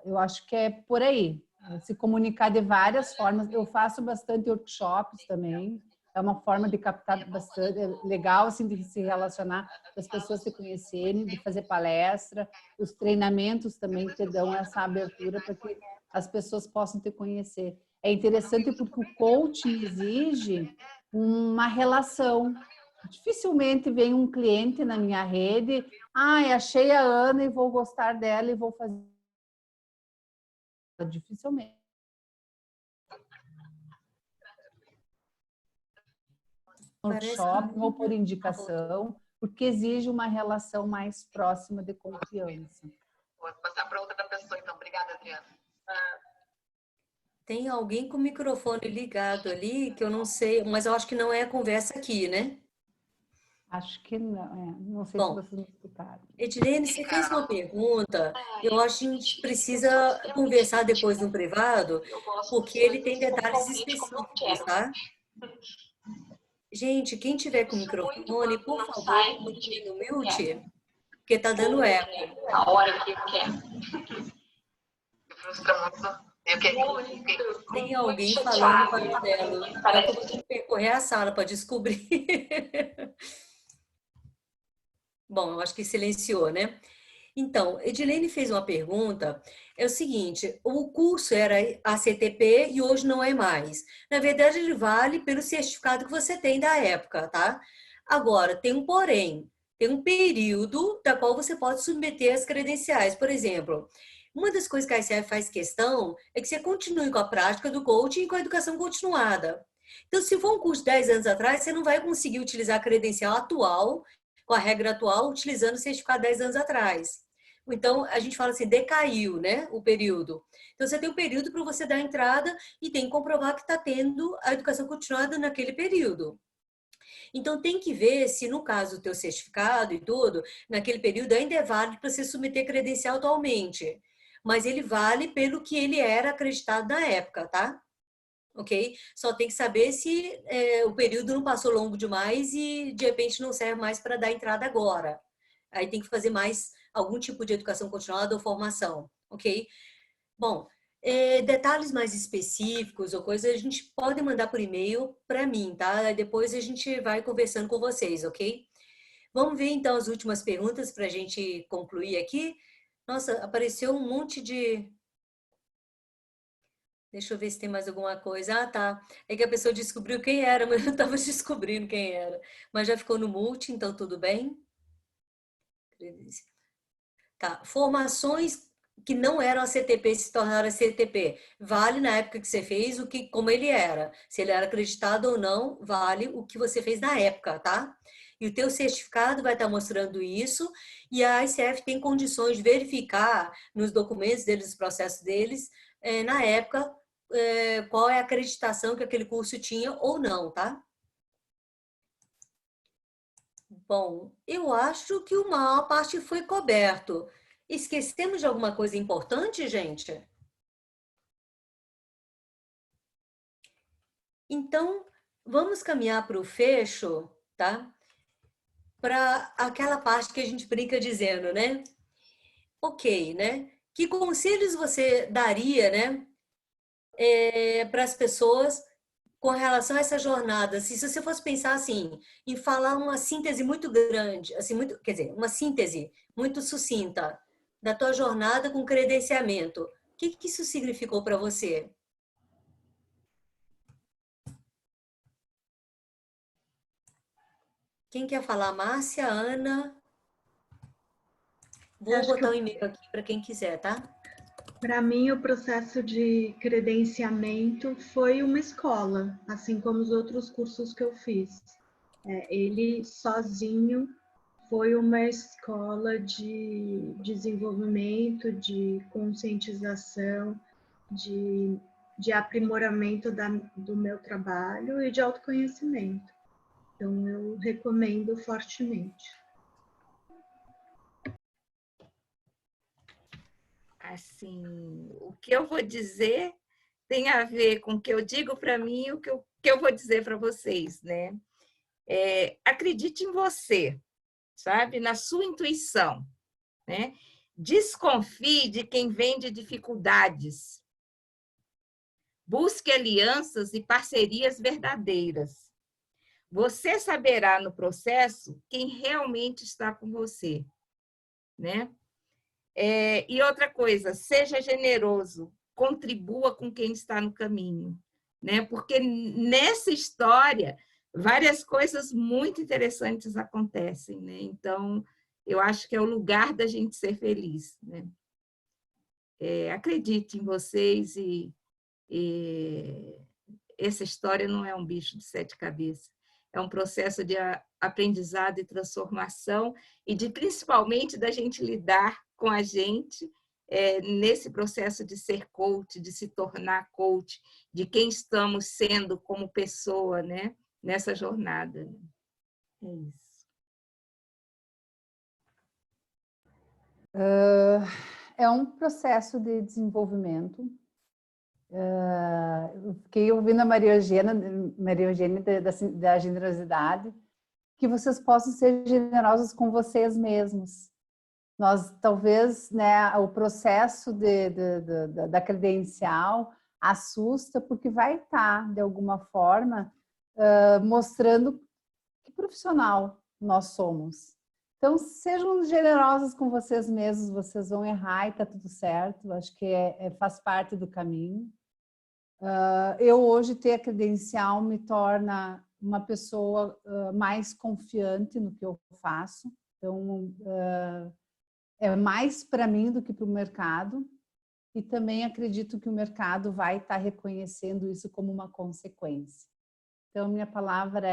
eu acho que é por aí. Se comunicar de várias formas. Eu faço bastante workshops também. É uma forma de captar bastante, legal assim, de se relacionar, das pessoas se conhecerem, de fazer palestra. Os treinamentos também te dão essa abertura para que as pessoas possam te conhecer. É interessante porque o coaching exige uma relação. Dificilmente vem um cliente na minha rede, achei a Ana e vou gostar dela e vou fazer. Dificilmente. Workshop ou por indicação, porque exige uma relação mais próxima de confiança. Vou passar para outra pessoa, então. Obrigada, Adriana. Tem alguém com o microfone ligado ali, que eu não sei, mas eu acho que não é a conversa aqui, né? Acho que não, não sei se vocês me escutaram. Edilene, você fez uma pergunta, eu acho que a gente precisa conversar depois no privado, porque ele tem detalhes específicos, tá? Gente, quem tiver com o microfone, por favor, continue no mute, porque tá dando eco. A hora que quer. Frustra muito. Tem alguém falando paralelo. Eu vou percorrer a sala para descobrir. Bom, eu acho que silenciou, né? Então, Edilene fez uma pergunta, é o seguinte, o curso era ACTP e hoje não é mais. Na verdade, ele vale pelo certificado que você tem da época, tá? Agora, tem um porém, tem um período da qual você pode submeter as credenciais. Por exemplo, uma das coisas que a ICF faz questão é que você continue com a prática do coaching e com a educação continuada. Então, se for um curso de 10 anos atrás, você não vai conseguir utilizar a credencial atual, com a regra atual, utilizando o certificado 10 anos atrás. Então, a gente fala assim, decaiu, né, o período. Então, você tem um período para você dar a entrada e tem que comprovar que está tendo a educação continuada naquele período. Então, tem que ver se, no caso do teu certificado e tudo, naquele período ainda é válido para você submeter credencial atualmente. Mas ele vale pelo que ele era acreditado na época, tá? Ok? Só tem que saber se o período não passou longo demais e, de repente, não serve mais para dar entrada agora. Aí tem que fazer mais algum tipo de educação continuada ou formação, ok? Bom, detalhes mais específicos ou coisas a gente pode mandar por e-mail para mim, tá? Depois a gente vai conversando com vocês, ok? Vamos ver, então, as últimas perguntas para a gente concluir aqui. Nossa, apareceu um monte de... Deixa eu ver se tem mais alguma coisa. Ah, tá. É que a pessoa descobriu quem era, mas eu estava descobrindo quem era. Mas já ficou no multi, então tudo bem. Tá. Formações que não eram a CTP se tornaram a CTP. Vale na época que você fez como ele era. Se ele era acreditado ou não, vale o que você fez na época, tá? E o teu certificado vai estar mostrando isso, e a ICF tem condições de verificar nos documentos deles, nos processos deles, na época, qual é a acreditação que aquele curso tinha ou não, tá? Bom, eu acho que a maior parte foi coberto. Esquecemos de alguma coisa importante, gente? Então, vamos caminhar para o fecho, tá? Para aquela parte que a gente brinca dizendo, né? Ok, né? Que conselhos você daria, né? Para as pessoas com relação a essa jornada? Se você fosse pensar assim, em falar uma síntese muito grande, assim, muito, quer dizer, uma síntese muito sucinta da tua jornada com credenciamento, o que isso significou para você? Quem quer falar? Márcia, Ana? Vou botar um e-mail aqui para quem quiser, tá? Para mim, o processo de credenciamento foi uma escola, assim como os outros cursos que eu fiz. Ele sozinho foi uma escola de desenvolvimento, de conscientização, de aprimoramento do meu trabalho e de autoconhecimento. Então, eu recomendo fortemente. Assim, o que eu vou dizer tem a ver com o que eu digo para mim e o que eu vou dizer para vocês, né? Acredite em você, sabe? Na sua intuição, né? Desconfie de quem vem de dificuldades. Busque alianças e parcerias verdadeiras. Você saberá no processo quem realmente está com você, né? E outra coisa, seja generoso, contribua com quem está no caminho, né? Porque nessa história várias coisas muito interessantes acontecem, né? Então, eu acho que é o lugar da gente ser feliz, né? Acredite em vocês e essa história não é um bicho de 7 cabeças. É um processo de aprendizado e transformação e de, principalmente, da gente lidar com a gente nesse processo de ser coach, de se tornar coach, de quem estamos sendo como pessoa, né? Nessa jornada. É isso. É um processo de desenvolvimento. Eu fiquei ouvindo a Maria Eugênia da generosidade, que vocês possam ser generosos com vocês mesmos. Nós, talvez, né, o processo da credencial assusta, porque vai estar, de alguma forma, mostrando que profissional nós somos. Então, sejam generosos com vocês mesmos, vocês vão errar e está tudo certo, acho que faz parte do caminho. Eu hoje ter a credencial me torna uma pessoa mais confiante no que eu faço, então é mais para mim do que para o mercado, e também acredito que o mercado vai estar reconhecendo isso como uma consequência. Então, minha palavra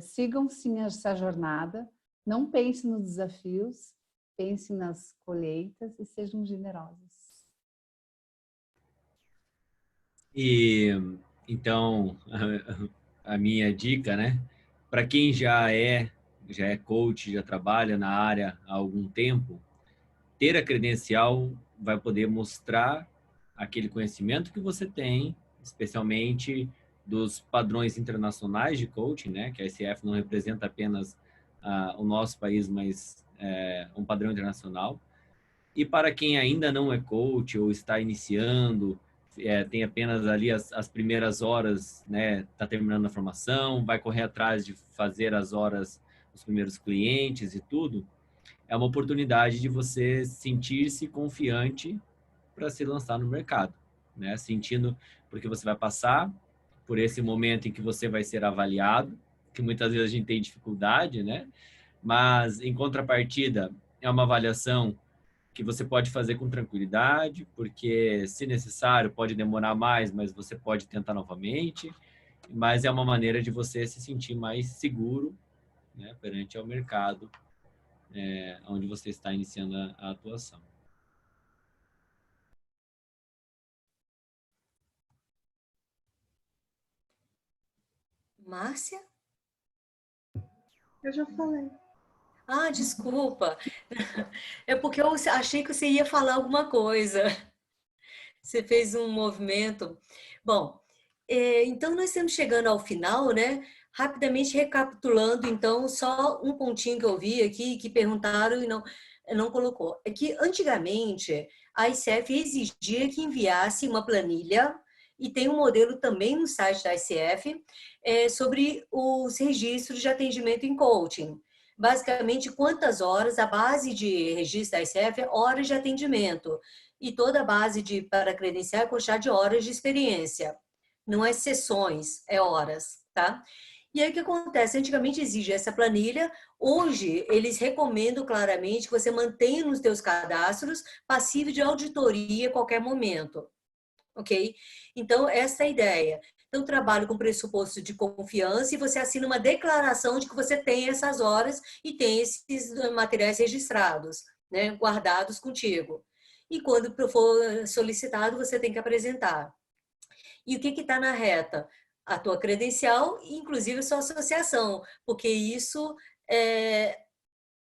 sigam sim essa jornada, não pensem nos desafios, pensem nas colheitas e sejam generosos. E então, a minha dica, né? Para quem já é coach, já trabalha na área há algum tempo, ter a credencial vai poder mostrar aquele conhecimento que você tem, especialmente dos padrões internacionais de coaching, né? Que a ICF não representa apenas o nosso país, mas um padrão internacional. E para quem ainda não é coach ou está iniciando, tem apenas ali as primeiras horas, né? Está terminando a formação, vai correr atrás de fazer as horas os primeiros clientes e tudo, é uma oportunidade de você sentir-se confiante para se lançar no mercado, né? Sentindo, porque você vai passar por esse momento em que você vai ser avaliado, que muitas vezes a gente tem dificuldade, né? Mas, em contrapartida, é uma avaliação que você pode fazer com tranquilidade, porque, se necessário, pode demorar mais, mas você pode tentar novamente. Mas é uma maneira de você se sentir mais seguro, né, perante ao mercado, onde você está iniciando a atuação. Márcia? Eu já falei. Ah, desculpa. É porque eu achei que você ia falar alguma coisa. Você fez um movimento. Bom, então nós estamos chegando ao final, né? Rapidamente recapitulando, então, só um pontinho que eu vi aqui, que perguntaram e não colocou. É que, antigamente, a ICF exigia que enviasse uma planilha, e tem um modelo também no site da ICF, sobre os registros de atendimento em coaching. Basicamente, quantas horas, a base de registro da ICF é horas de atendimento, e toda a base para credenciar é quantidade de horas de experiência. Não é sessões, é horas, tá? E aí o que acontece? Antigamente exige essa planilha, hoje eles recomendam claramente que você mantenha nos seus cadastros passível de auditoria a qualquer momento, ok? Então, essa é a ideia. Então, trabalho com pressuposto de confiança e você assina uma declaração de que você tem essas horas e tem esses materiais registrados, né, guardados contigo. E quando for solicitado, você tem que apresentar. E o que está na reta? A tua credencial, inclusive a sua associação, porque isso,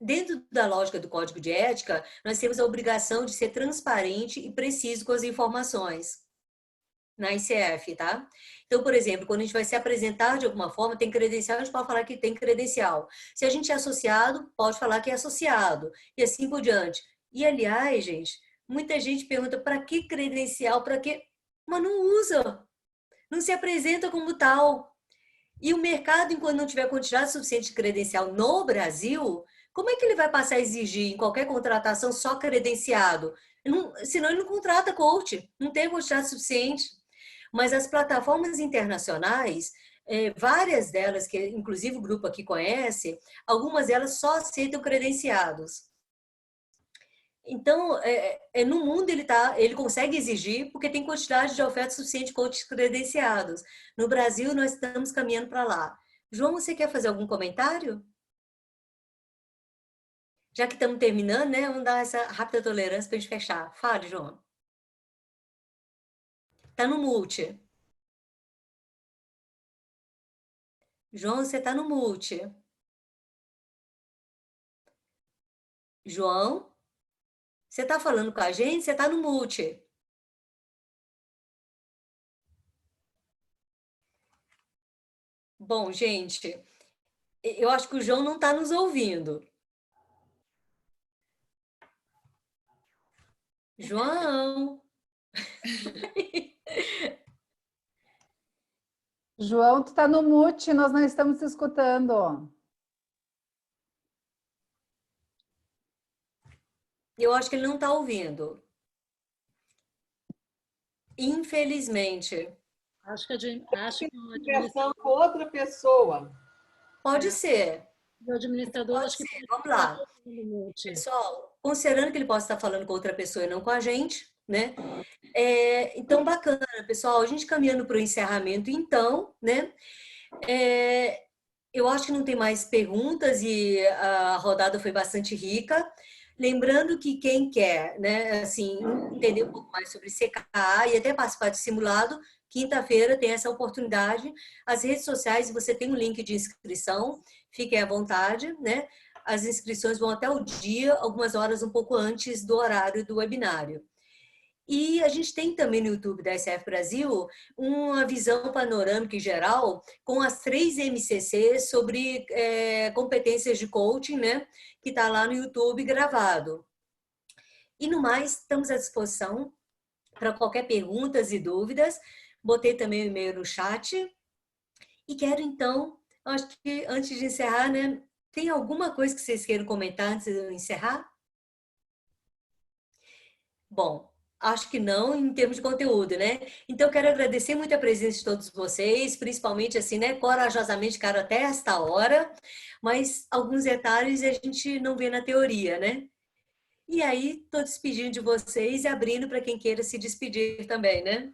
dentro da lógica do Código de Ética, nós temos a obrigação de ser transparente e preciso com as informações na ICF, tá? Então, por exemplo, quando a gente vai se apresentar de alguma forma, tem credencial, a gente pode falar que tem credencial. Se a gente é associado, pode falar que é associado, e assim por diante. E, aliás, gente, muita gente pergunta, para que credencial, para que... Mas não usa, não se apresenta como tal. E o mercado, enquanto não tiver quantidade suficiente de credencial no Brasil, como é que ele vai passar a exigir em qualquer contratação só credenciado? Senão ele não contrata coach, não tem quantidade suficiente. Mas as plataformas internacionais, várias delas, que inclusive o grupo aqui conhece, algumas delas só aceitam credenciados. Então, no mundo ele consegue exigir porque tem quantidade de ofertas suficiente de coaches credenciados. No Brasil, nós estamos caminhando para lá. João, você quer fazer algum comentário? Já que estamos terminando, né? Vamos dar essa rápida tolerância para a gente fechar. Fale, João. Está no mute. João, você está no mute. João, você está falando com a gente? Você está no mute. Bom, gente, eu acho que o João não está nos ouvindo. João! João, tu está no mute, nós não estamos te escutando. Eu acho que ele não está ouvindo. Infelizmente. Acho que ligação com outra pessoa. Pode ser. O administrador, Pode acho que ser. Vamos lá. Pessoal, considerando que ele possa estar falando com outra pessoa e não com a gente, né? Então, bacana, pessoal. A gente caminhando para o encerramento, então, né? Eu acho que não tem mais perguntas e a rodada foi bastante rica. Lembrando que quem quer, né, assim, entender um pouco mais sobre CKA e até participar de simulado, quinta-feira tem essa oportunidade. As redes sociais, você tem um link de inscrição, fiquem à vontade, né? As inscrições vão até o dia, algumas horas um pouco antes do horário do webinário. E a gente tem também no YouTube da ICF Brasil uma visão panorâmica e geral com as 3 MCCs sobre competências de coaching, né? Que está lá no YouTube gravado. E no mais, estamos à disposição para qualquer perguntas e dúvidas. Botei também o e-mail no chat. E quero então, acho que antes de encerrar, né? Tem alguma coisa que vocês queiram comentar antes de eu encerrar? Bom, acho que não em termos de conteúdo, né? Então, quero agradecer muito a presença de todos vocês, principalmente assim, né? Corajosamente ficaram até esta hora, mas alguns detalhes a gente não vê na teoria, né? E aí, estou despedindo de vocês e abrindo para quem queira se despedir também, né?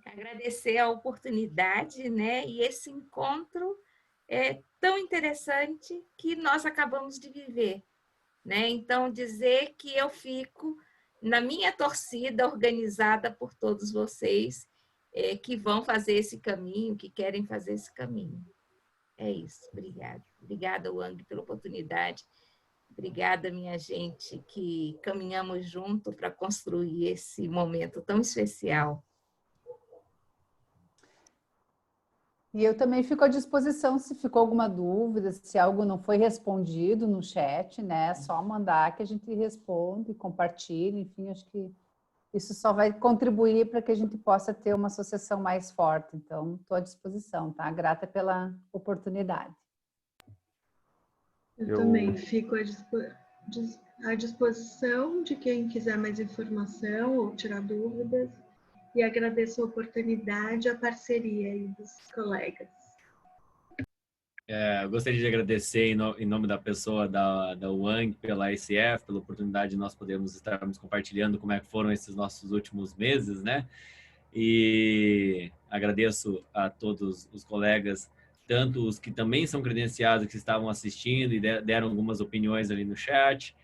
Agradecer a oportunidade, né? E esse encontro é tão interessante que nós acabamos de viver, né? Então, dizer que eu fico na minha torcida organizada por todos vocês que vão fazer esse caminho, que querem fazer esse caminho. É isso, obrigada. Obrigada, Wang, pela oportunidade. Obrigada, minha gente, que caminhamos junto para construir esse momento tão especial. E eu também fico à disposição se ficou alguma dúvida, se algo não foi respondido no chat, né? É só mandar que a gente responde, compartilha, enfim, acho que isso só vai contribuir para que a gente possa ter uma associação mais forte. Então, estou à disposição, tá? Grata pela oportunidade. Eu também fico à disposição de quem quiser mais informação ou tirar dúvidas. E agradeço a oportunidade, a parceria aí dos colegas. Eu gostaria de agradecer em nome da pessoa da Wang pela ICF, pela oportunidade de nós podermos estarmos compartilhando como é que foram esses nossos últimos meses, né? E agradeço a todos os colegas, tanto os que também são credenciados, que estavam assistindo e deram algumas opiniões ali no chat,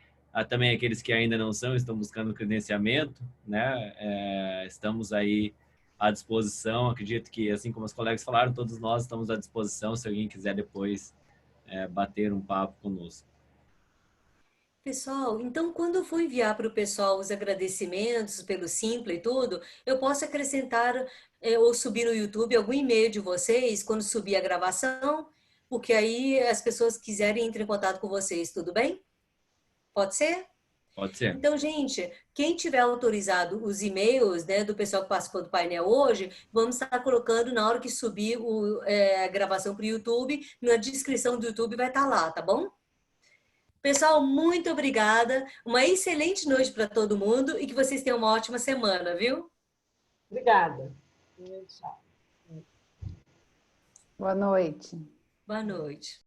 também aqueles que ainda não são, estão buscando credenciamento, né? Estamos aí à disposição, acredito que, assim como os colegas falaram, todos nós estamos à disposição, se alguém quiser depois bater um papo conosco. Pessoal, então quando eu for enviar para o pessoal os agradecimentos pelo Simpla e tudo, eu posso acrescentar ou subir no YouTube algum e-mail de vocês quando subir a gravação, porque aí as pessoas quiserem entrar em contato com vocês, tudo bem? Pode ser? Pode ser. Então, gente, quem tiver autorizado os e-mails, né, do pessoal que participou do painel hoje, vamos estar colocando na hora que subir a gravação para o YouTube, na descrição do YouTube vai estar lá, tá bom? Pessoal, muito obrigada. Uma excelente noite para todo mundo e que vocês tenham uma ótima semana, viu? Obrigada. Boa noite. Boa noite.